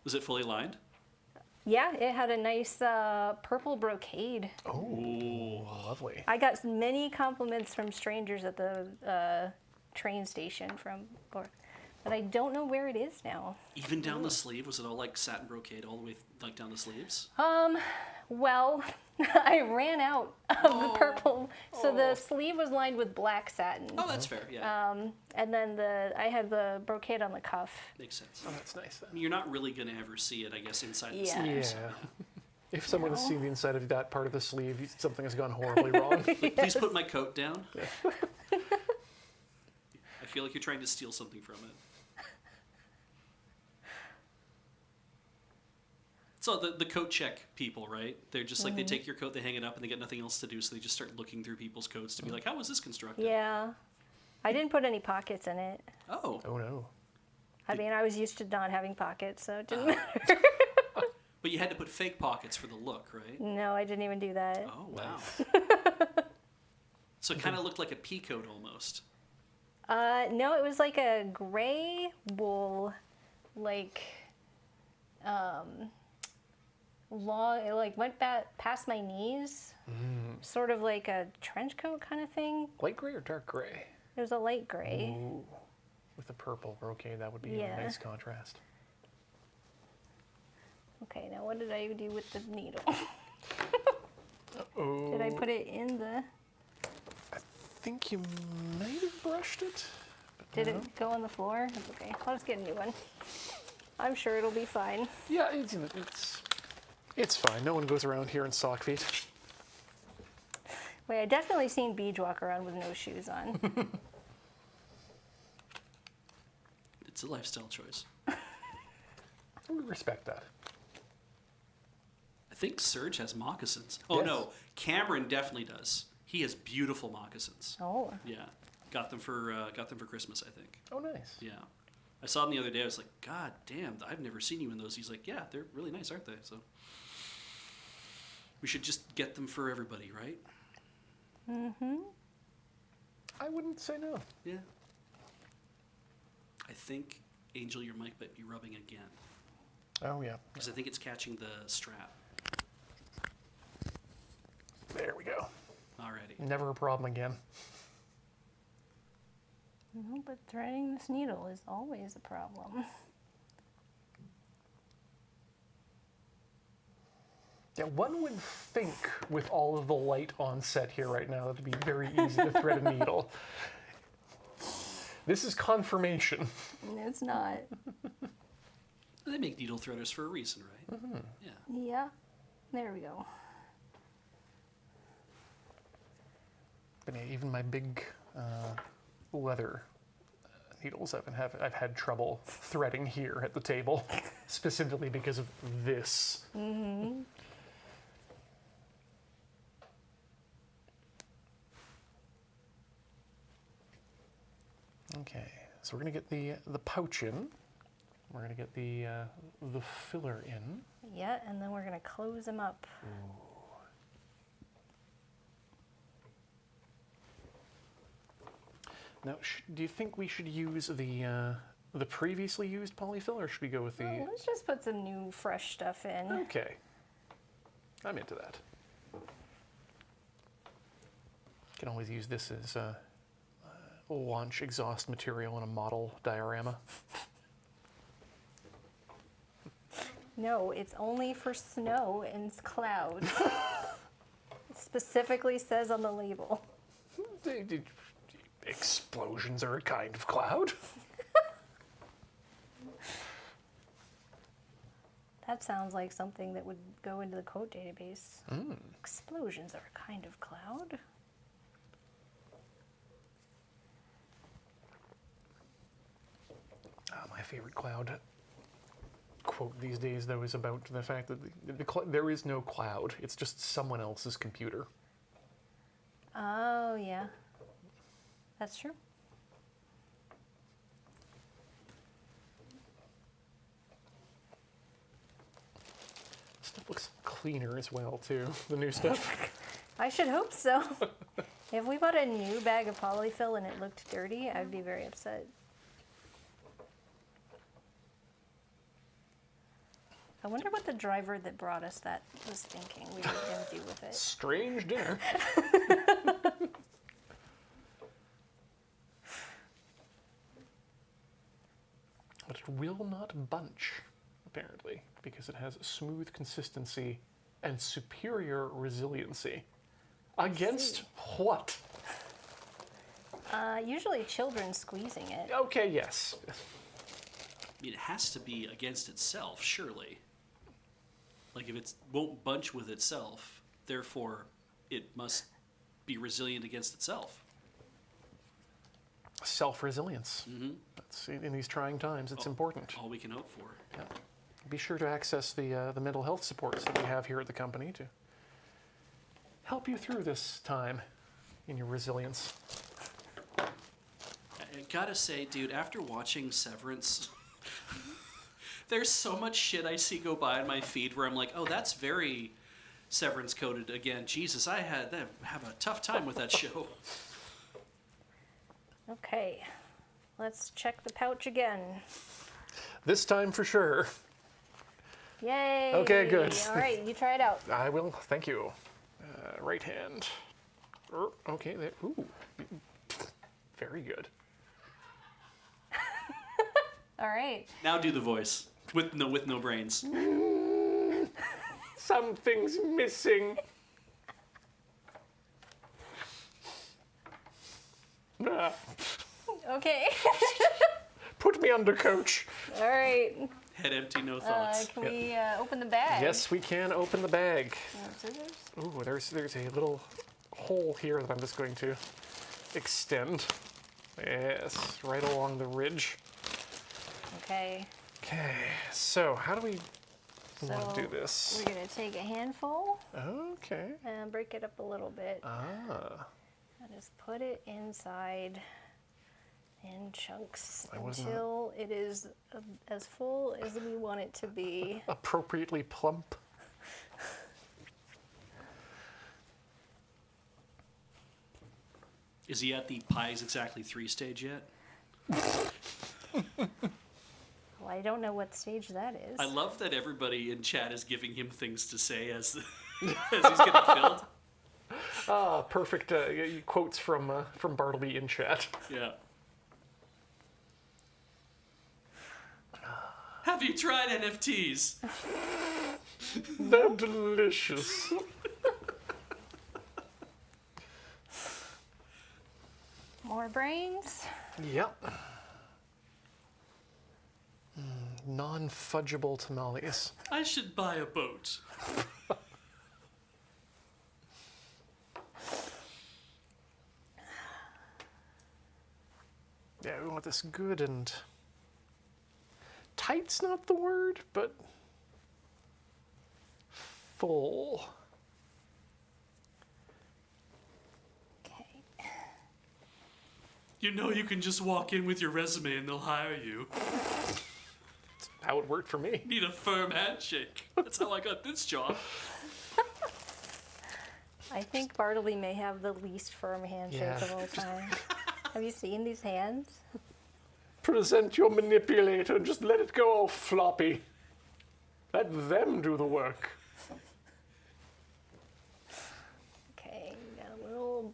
Was it fully lined? Yeah, it had a nice purple brocade. Oh, lovely. I got many compliments from strangers at the train station but I don't know where it is now. Even down the sleeve? Was it all like satin brocade all the way like down the sleeves? Well, I ran out of the purple, so the sleeve was lined with black satin. Oh, that's fair, yeah. And then I had the brocade on the cuff. Makes sense. Oh, that's nice then. I mean, you're not really going to ever see it, I guess, inside the Yeah. sleeves. Yeah. If someone has seen the inside of that part of the sleeve, something has gone horribly wrong. Please put my coat down. I feel like you're trying to steal something from it. So the coat check people, right? They're just like, they take your coat, they hang it up, and they get nothing else to do, so they just start looking through people's coats to be like, how was this constructed? Yeah. I didn't put any pockets in it. Oh. Oh, no. I mean, I was used to not having pockets, so it didn't matter. But you had to put fake pockets for the look, right? No, I didn't even do that. Oh, wow. So it kind of looked like a pea coat almost. No, it was like a gray wool, like, long, it like went back past my knees, sort of like a trench coat kind of thing. Light gray or dark gray? It was a light gray. Ooh. With the purple brocade, that would be Yeah. a nice contrast. Okay, now what did I do with the needle? Oh. Did I put it in the, I think you might have brushed it. But did no. it go on the floor? That's okay, I'll just get a new one. I'm sure it'll be fine. Yeah, it's fine. No one goes around here in sock feet. Wait, I definitely seen Beej walk around with no shoes on. It's a lifestyle choice. We respect that. I think Serge has moccasins. Oh, Yes. no. Cameron definitely does. He has beautiful moccasins. Oh, Yeah. Got them for Christmas, I think. Oh, nice. Yeah. I saw them the other day. I was like, God damn, I've never seen you in those. He's like, yeah, they're really nice, aren't they? So we should just get them for everybody, right? I wouldn't say no. Yeah. I think, Angel, your mic might be rubbing again. Oh, yeah. Because I think it's catching the strap. There we go. Alrighty. Never a problem again. No, but threading this needle is always a problem. Yeah, one would think with all of the light on set here right now, it'd be very easy to thread a needle. This is confirmation. It's not. They make needle threaders for a reason, right? Mm-hmm. Yeah. Yeah. There we go. But yeah, even my big leather needles, I've had trouble threading here at the table, specifically because of this. Mm-hmm. Okay, so we're gonna get the pouch in. We're gonna get the filler in. Yeah, and then we're gonna close them up. Now, do you think we should use the previously used polyfill, or should we go with the? Well, let's just put some new, fresh stuff in. Okay, I'm into that. Can always use this as launch exhaust material in a model diorama. No, it's only for snow and clouds. It specifically says on the label. Explosions are a kind of cloud. That sounds like something that would go into the code database. Explosions are a kind of cloud. My favorite cloud quote these days, though, is about the fact that there is no cloud. It's just someone else's computer. Oh, yeah. That's true. Stuff looks cleaner as well, too. The new stuff. I should hope so. If we bought a new bag of polyfill and it looked dirty, I'd be very upset. I wonder what the driver that brought us that was thinking we were going to do with it. Strange dinner. But it will not bunch, apparently, because it has smooth consistency and superior resiliency. Against what? Usually children squeezing it. Okay, yes. I mean, it has to be against itself, surely. Like, if it won't bunch with itself, therefore it must be resilient against itself. Self-resilience. Mm-hmm. That's, in these trying times, it's important. All we can hope for. Yeah. Be sure to access the mental health supports that we have here at the company to help you through this time in your resilience. I gotta say, dude, after watching Severance, there's so much shit I see go by on my feed where I'm like, oh, that's very Severance coded again. Jesus, I have a tough time with that show. Okay, let's check the pouch again. This time for sure. Yay! Okay, good. All right, you try it out. I will, thank you. Right hand. Okay, there. Ooh. Very good. All right. Now do the voice with no brains. Something's missing. Ah, Okay. put me under, coach. All right. Head empty, no thoughts. Can we open the bag? Yes, we can open the bag. You want scissors? Ooh, there's a little hole here that I'm just going to extend. Yes, right along the ridge. Okay. Okay, so how do we want to do So this? we're gonna take a handful Okay. and break it up a little bit. Ah, And just put it inside in chunks I wasn't- until it is as full as we want it to be. appropriately plump. Is he at the pies exactly 3 stage yet? Well, I don't know what stage that is. I love that everybody in chat is giving him things to say as as he's getting filled. Ah, perfect quotes from Bartleby in chat. Yeah. Have you tried NFTs? They're delicious. More brains. Yep. Non-fudgeable tamales. I should buy a boat. Yeah, we want this good and... Tight's not the word, but... full. Okay. You know you can just walk in with your resume and they'll hire you. How it worked for me. Need a firm handshake. That's how I got this job. I think Bartleby may have the least firm handshake Yeah. of all time. Have you seen these hands? Present your manipulator and just let it go all floppy. Let them do the work. Okay, got a little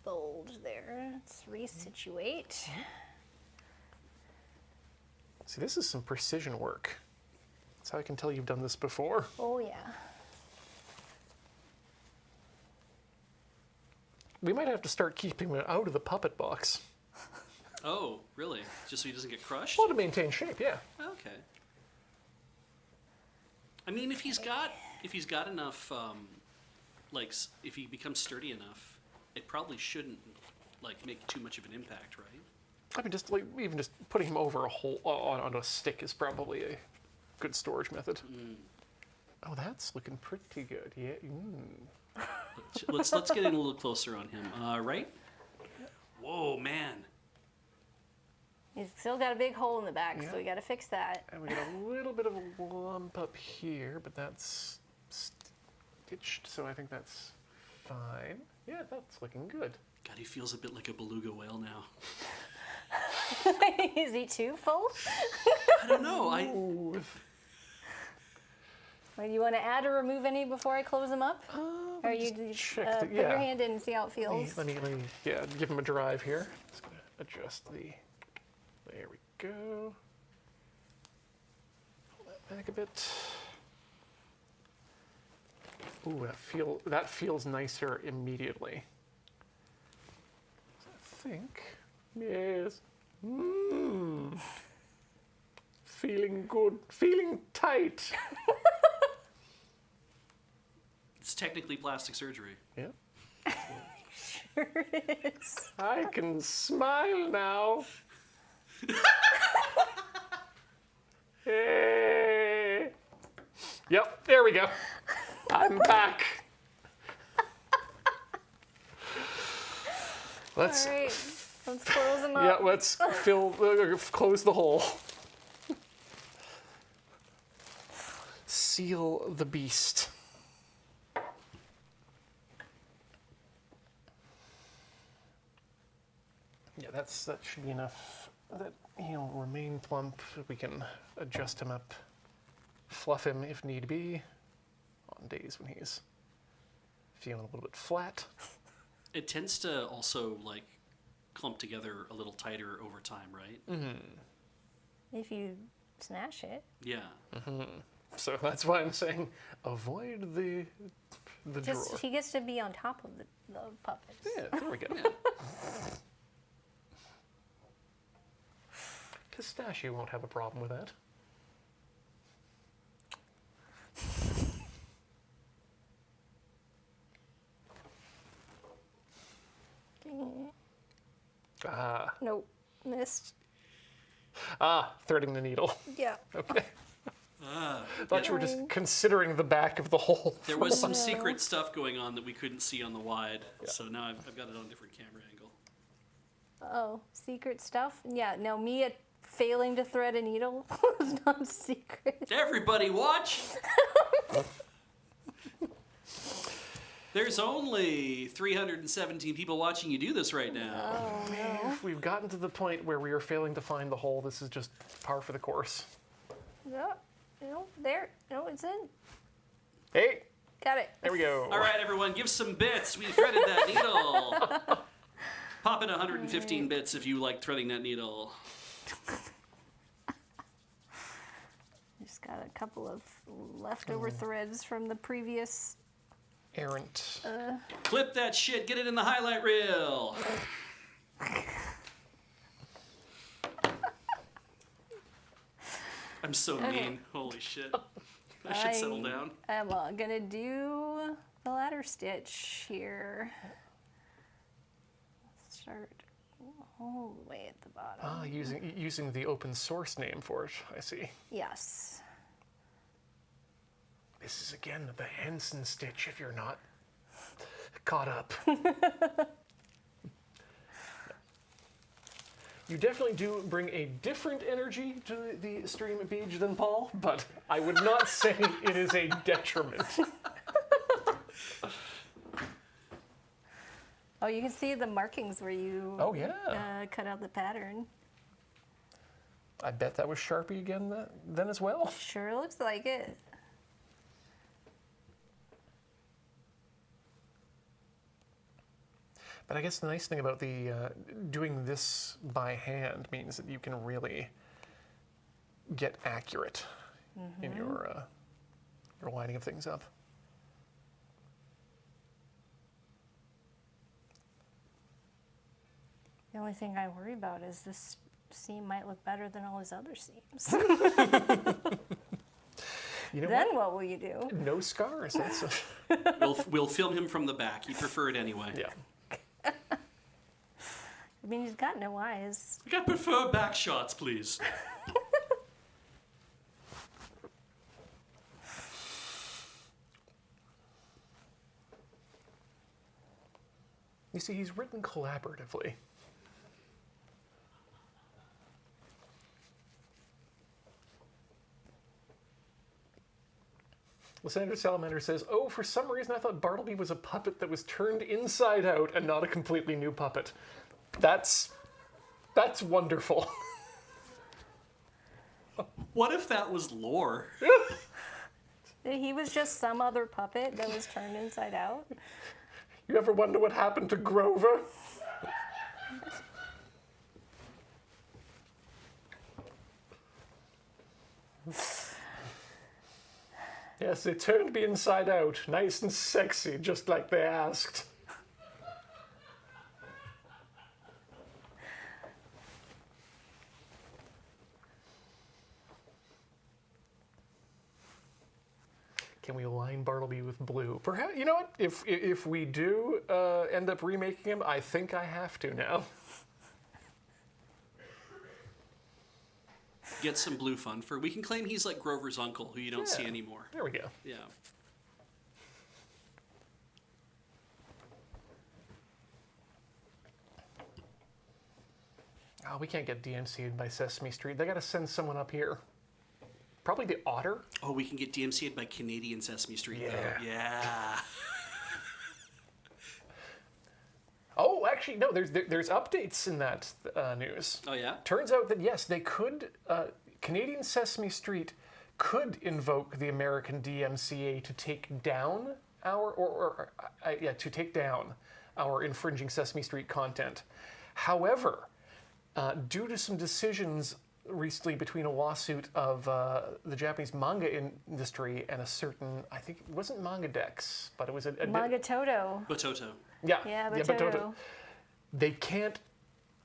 bulge there. Let's resituate. See, this is some precision work. That's how I can tell you've done this before. Oh yeah. We might have to start keeping it out of the puppet box. Oh, really? Just so he doesn't get crushed? Well, to maintain shape, yeah. Okay. I mean, if he's got enough, if he becomes sturdy enough, it probably shouldn't make too much of an impact, right? I mean, just even just putting him over a hole on a stick is probably a good storage method. Oh, that's looking pretty good. Yeah. Let's get in a little closer on him. Right? Whoa, man. He's still got a big hole in the back, Yeah. so we got to fix that. And we got a little bit of a lump up here, but that's stitched, so I think that's fine. Yeah, that's looking good. God, he feels a bit like a beluga whale now. Is he too full? I don't know. Ooh. Or do you want to add or remove any before I close them up? Or you check put your hand in and see how it feels? Let me give him a drive here. Just gonna adjust the. There we go. Pull that back a bit. Ooh, that feels nicer immediately. I think. Yes. Feeling good. Feeling tight. It's technically plastic surgery. Yeah. Sure is. I can smile now. Hey. Yep, there we go. I'm back. Let's All right, let's close them yeah, up. let's close the hole. Seal the beast. Yeah, that should be enough. That he'll remain plump. We can adjust him up, fluff him if need be, on days when he's feeling a little bit flat. It tends to also clump together a little tighter over time, right? If you smash it. Yeah. So that's why I'm saying avoid the Just drawer. he gets to be on top of the puppets. Yeah, there we go. Yeah. Pistachio won't have a problem with that. Nope, missed. Threading the needle. Yeah. Okay. Thought you were just considering the back of the hole. There was some secret stuff going on that we couldn't see on the wide, so now I've got it on a different camera angle. Oh, secret stuff? Yeah, no, me failing to thread a needle was not secret. Everybody watch! There's only 317 people watching you do this right now. Oh, no. We've gotten to the point where we are failing to find the hole. This is just par for the course. No, no, there. No, it's in. Hey, Got it. there we go. All right, everyone, give some bits. We threaded that needle. Pop in 115 bits if you like threading that needle. Just got a couple of leftover threads from the previous. Errant. Clip that shit. Get it in the highlight reel. I'm so mean. Holy shit. I should settle down. I'm gonna do the ladder stitch here. Start all the way at the bottom. Ah, using the open source name for it, I see. Yes. This is again the Henson stitch if you're not caught up. You definitely do bring a different energy to the stream beach than Paul, but I would not say it is a detriment. Oh, you can see the markings where you Oh, yeah. cut out the pattern. I bet that was Sharpie again then as well. Sure looks like it. But I guess the nice thing about the doing this by hand means that you can really get accurate in your lining of things up. The only thing I worry about is this seam might look better than all his other seams. You know Then what will you do? No scars. That's We'll film him from the back. He'd prefer it anyway. yeah. I mean, he's got no eyes. I prefer back shots, please. You see, he's written collaboratively. Lysander Salamander says, "Oh, for some reason I thought Bartleby was a puppet that was turned inside out and not a completely new puppet." That's wonderful. What if that was lore? He was just some other puppet that was turned inside out. You ever wonder what happened to Grover? Yes, they turned me inside out, nice and sexy, just like they asked. Can we line Bartleby with blue? Perhaps, you know what? If we do end up remaking him, I think I have to now. Get some blue fun for. We can claim he's like Grover's uncle, who you don't see anymore. There we go. Yeah. Oh, we can't get DMC'd by Sesame Street. They got to send someone up here. Probably the Otter. Oh, we can get DMC'd by Canadian Sesame Street, Yeah. though. Yeah. Oh, actually, no. There's updates in that news. Oh, yeah? Turns out that yes, they could. Canadian Sesame Street could invoke the American DMCA to take down our infringing Sesame Street content. However, due to some decisions recently between a lawsuit of the Japanese manga industry and a certain, I think it wasn't Manga Dex, but it was a Manga Toto. Bototo. Yeah, Bototo. They can't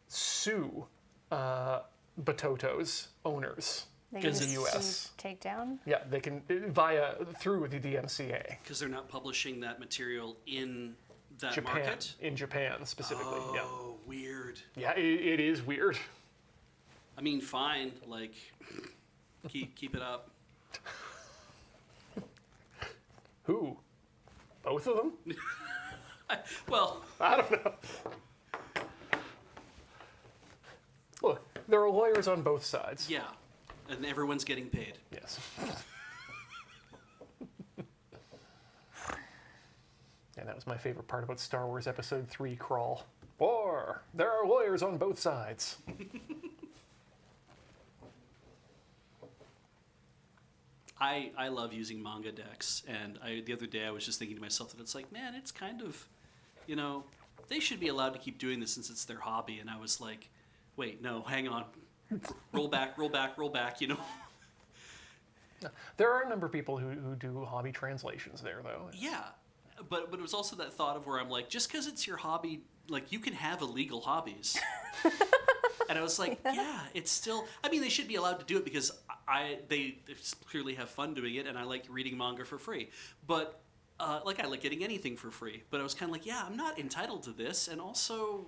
sue Bototo's owners They in can the just U.S. take down. Yeah, they can through the DMCA. Because they're not publishing that material in that Japan, market? in Japan specifically. Oh, weird. Yeah, it is weird. I mean, fine. Like, keep it up. Who? Both of them? Well, I don't know. Look, there are lawyers on both sides. yeah. And everyone's getting paid. Yes. And that was my favorite part about Star Wars Episode 3 Crawl. War! There are lawyers on both sides. I love using manga decks, and the other day I was just thinking to myself that it's like, man, it's kind of, they should be allowed to keep doing this since it's their hobby. And I was like, wait, no, hang on. Roll back. There are a number of people who do hobby translations there, though. Yeah, but it was also that thought of where I'm like, just because it's your hobby, like you can have illegal hobbies. And I was like, yeah, it's still. I mean, they should be allowed to do it because they clearly have fun doing it, and I like reading manga for free. But I like getting anything for free. But I was kind of like, yeah, I'm not entitled to this, and also,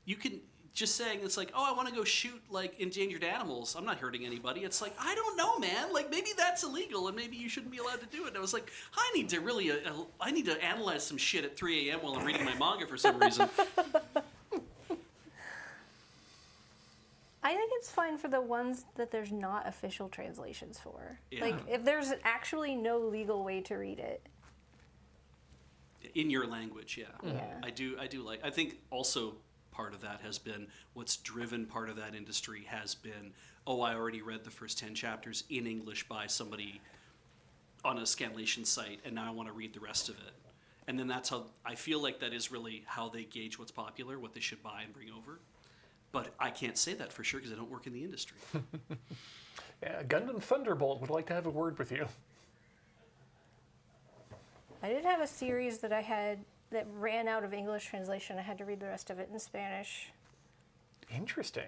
you can. Just saying, it's like, oh, I want to go shoot like endangered animals. I'm not hurting anybody. It's like, I don't know, man. Like maybe that's illegal, and maybe you shouldn't be allowed to do it. And I was like, I need to analyze some shit at 3 a.m. while I'm reading my manga for some reason. I think it's fine for the ones that there's not official translations for. Yeah. Like if there's actually no legal way to read it. In your language, yeah. Yeah. I do like. I think also. Part of that has been what's driven part of that industry has been, oh, I already read the first 10 chapters in English by somebody on a scanlation site, and now I want to read the rest of it. And then that's how I feel like that is really how they gauge what's popular, what they should buy and bring over. But I can't say that for sure because I don't work in the industry. Yeah, Gundam Thunderbolt would like to have a word with you. I did have a series that I had that ran out of English translation. I had to read the rest of it in Spanish. Interesting.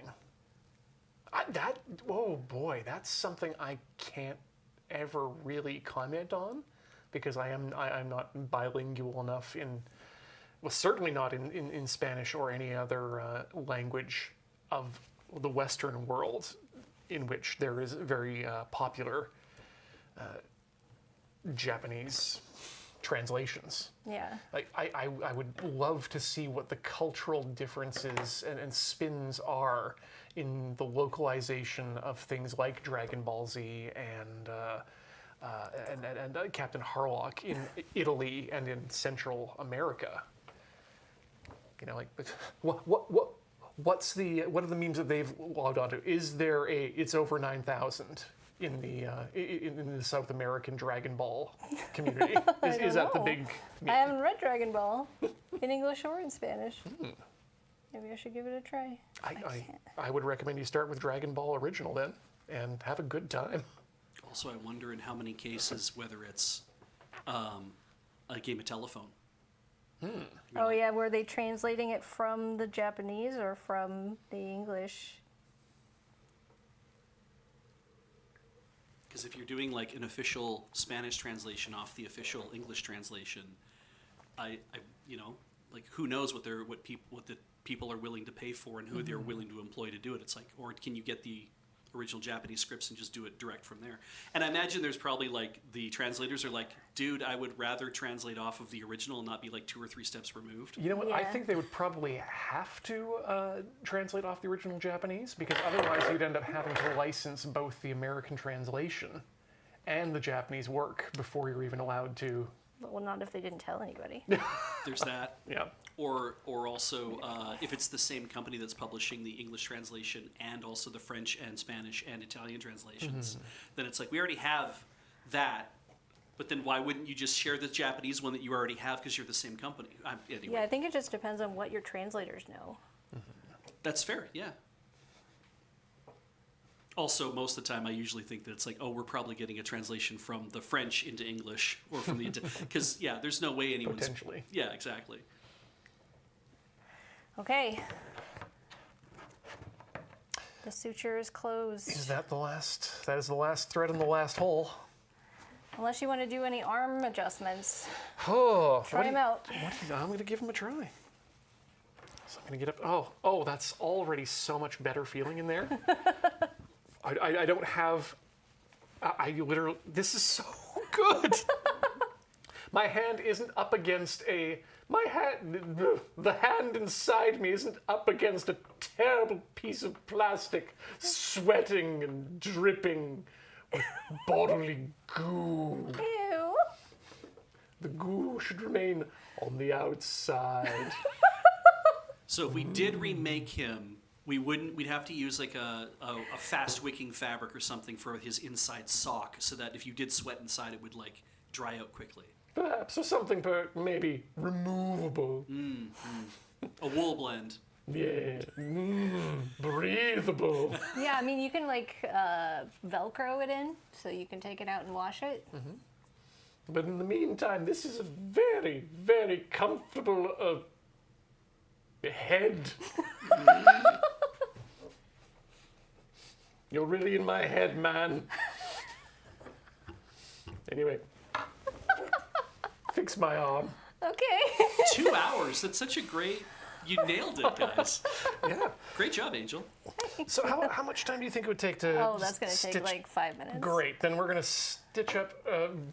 Oh boy, that's something I can't ever really comment on because I'm not bilingual enough certainly not in Spanish or any other language of the Western world in which there is very popular Japanese translations. Yeah. Like I would love to see what the cultural differences and spins are in the localization of things like Dragon Ball Z and Captain Harlock in Italy and in Central America. You know, like what are the memes that they've logged onto? Is there it's over 9,000? In the South American Dragon Ball community, is that the big? I haven't read Dragon Ball in English or in Spanish. Maybe I should give it a try. I would recommend you start with Dragon Ball Original then, and have a good time. Also, I wonder in how many cases whether it's a game of telephone. Oh yeah, were they translating it from the Japanese or from the English? Because if you're doing like an official Spanish translation off the official English translation, I like who knows what the people are willing to pay for and who they're willing to employ to do it. It's like, or can you get the original Japanese scripts and just do it direct from there? And I imagine there's probably like the translators are like, dude, I would rather translate off of the original and not be like 2 or 3 steps removed. You know what? I Yeah. think they would probably have to translate off the original Japanese because otherwise you'd end up having to license both the American translation and the Japanese work before you're even allowed to. Well, not if they didn't tell anybody. There's that. Yeah. Or also, if it's the same company that's publishing the English translation and also the French and Spanish and Italian translations, then it's like, we already have that, but then why wouldn't you just share the Japanese one that you already have because you're the same company? Anyway, Yeah, I think it just depends on what your translators know. that's fair, yeah. Also, most of the time, I usually think that it's like, oh, we're probably getting a translation from the French into English or from the... Because, yeah, there's no way anyone's... Potentially. Yeah, exactly. Okay. The suture is closed. Is that the last? That is the last thread in the last hole. Unless you want to do any arm adjustments. Oh, Try them out. I'm going to give him a try. So I'm going to get up. Oh, that's already so much better feeling in there. I don't have. I literally. This is so good. My hand isn't up against a. My hand. The hand inside me isn't up against a terrible piece of plastic, sweating and dripping with bodily goo. Ew. The goo should remain on the outside. So if we did remake him, we'd have to use like a fast wicking fabric or something for his inside sock so that if you did sweat inside, it would like dry out quickly. Perhaps, or something maybe removable. A wool blend. Yeah. Breathable. Yeah, I mean, you can like Velcro it in, so you can take it out and wash it. But in the meantime, this is a very, very comfortable head. You're really in my head, man. Anyway. Fix my arm. Okay. 2 hours. That's such a great. You nailed it, guys. Yeah. Great job, Angel. So how much time do you think it would take to Oh, that's gonna take stitch? like 5 minutes. Great. Then we're going to stitch up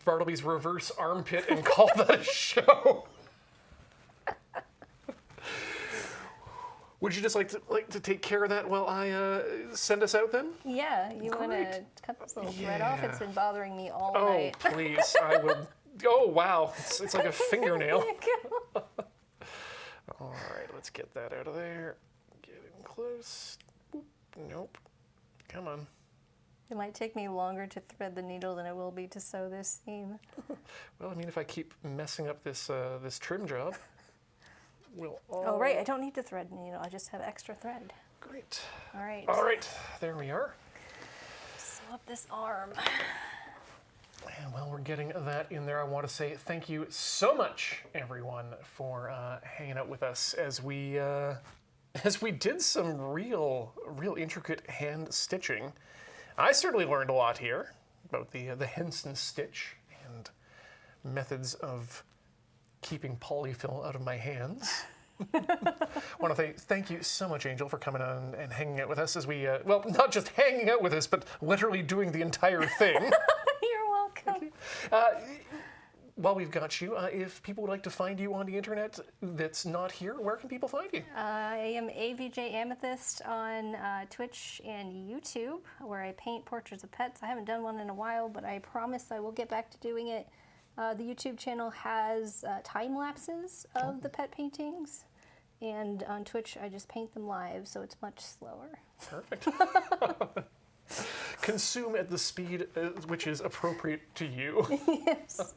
Bartleby's reverse armpit and call that a show. Would you just like to take care of that while I send us out then? Yeah, you want Great. to cut this little thread off? It's Yeah. been bothering me all Oh, night. please. I will. Oh, wow. It's like a fingernail. All right, let's get that out of there. Get in close. Boop. Nope. Come on. It might take me longer to thread the needle than it will be to sew this seam. Well, I mean, if I keep messing up this this trim job, we'll all... Oh, right, I don't need to thread the needle. I just have extra thread. Great. All right. All right, there we are. Sew up this arm. And while we're getting that in there, I want to say thank you so much, everyone, for hanging out with us as we did some real intricate hand stitching. I certainly learned a lot here about the Henson stitch and methods of keeping polyfill out of my hands. I want to say thank you so much, Angel, for coming on and hanging out with us as we, well, not just hanging out with us, but literally doing the entire thing. You're welcome. While we've got you, if people would like to find you on the internet that's not here, where can people find you? I am AVJ Amethyst on Twitch and YouTube, where I paint portraits of pets. I haven't done one in a while, but I promise I will get back to doing it. The YouTube channel has time lapses of the pet paintings, and on Twitch I just paint them live, so it's much slower. Perfect. Consume at the speed which is appropriate to you. Yes.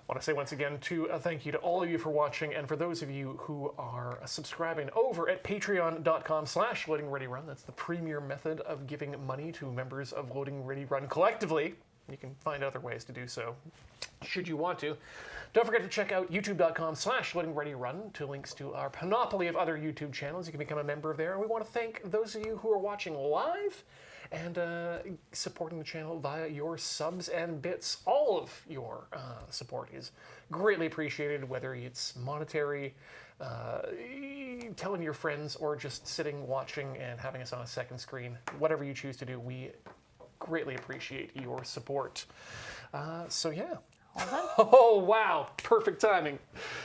I want to say once again thank you to all of you for watching, and for those of you who are subscribing over at patreon.com/loadingreadyrun. That's the premier method of giving money to members of Loading Ready Run collectively. You can find other ways to do so, should you want to. Don't forget to check out youtube.com/loadingreadyrun to links to our panoply of other YouTube channels. You can become a member there. And we want to thank those of you who are watching live and supporting the channel via your subs and bits. All of your support is greatly appreciated, whether it's monetary, telling your friends, or just sitting, watching, and having us on a second screen. Whatever you choose to do, we greatly appreciate your support. So yeah. Oh, wow. Perfect timing.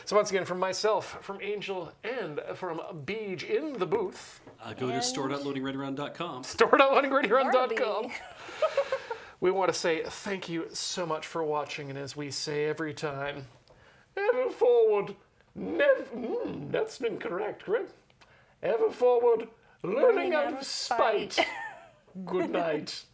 So once again, from myself, from Angel, and from Beej in the booth. Go to store.loadingreadyrun.com. Store.loadingreadyrun.com. We want to say thank you so much for watching, and as we say every time, ever forward, never... that's incorrect, correct? Ever forward, learning out of spite. Good night.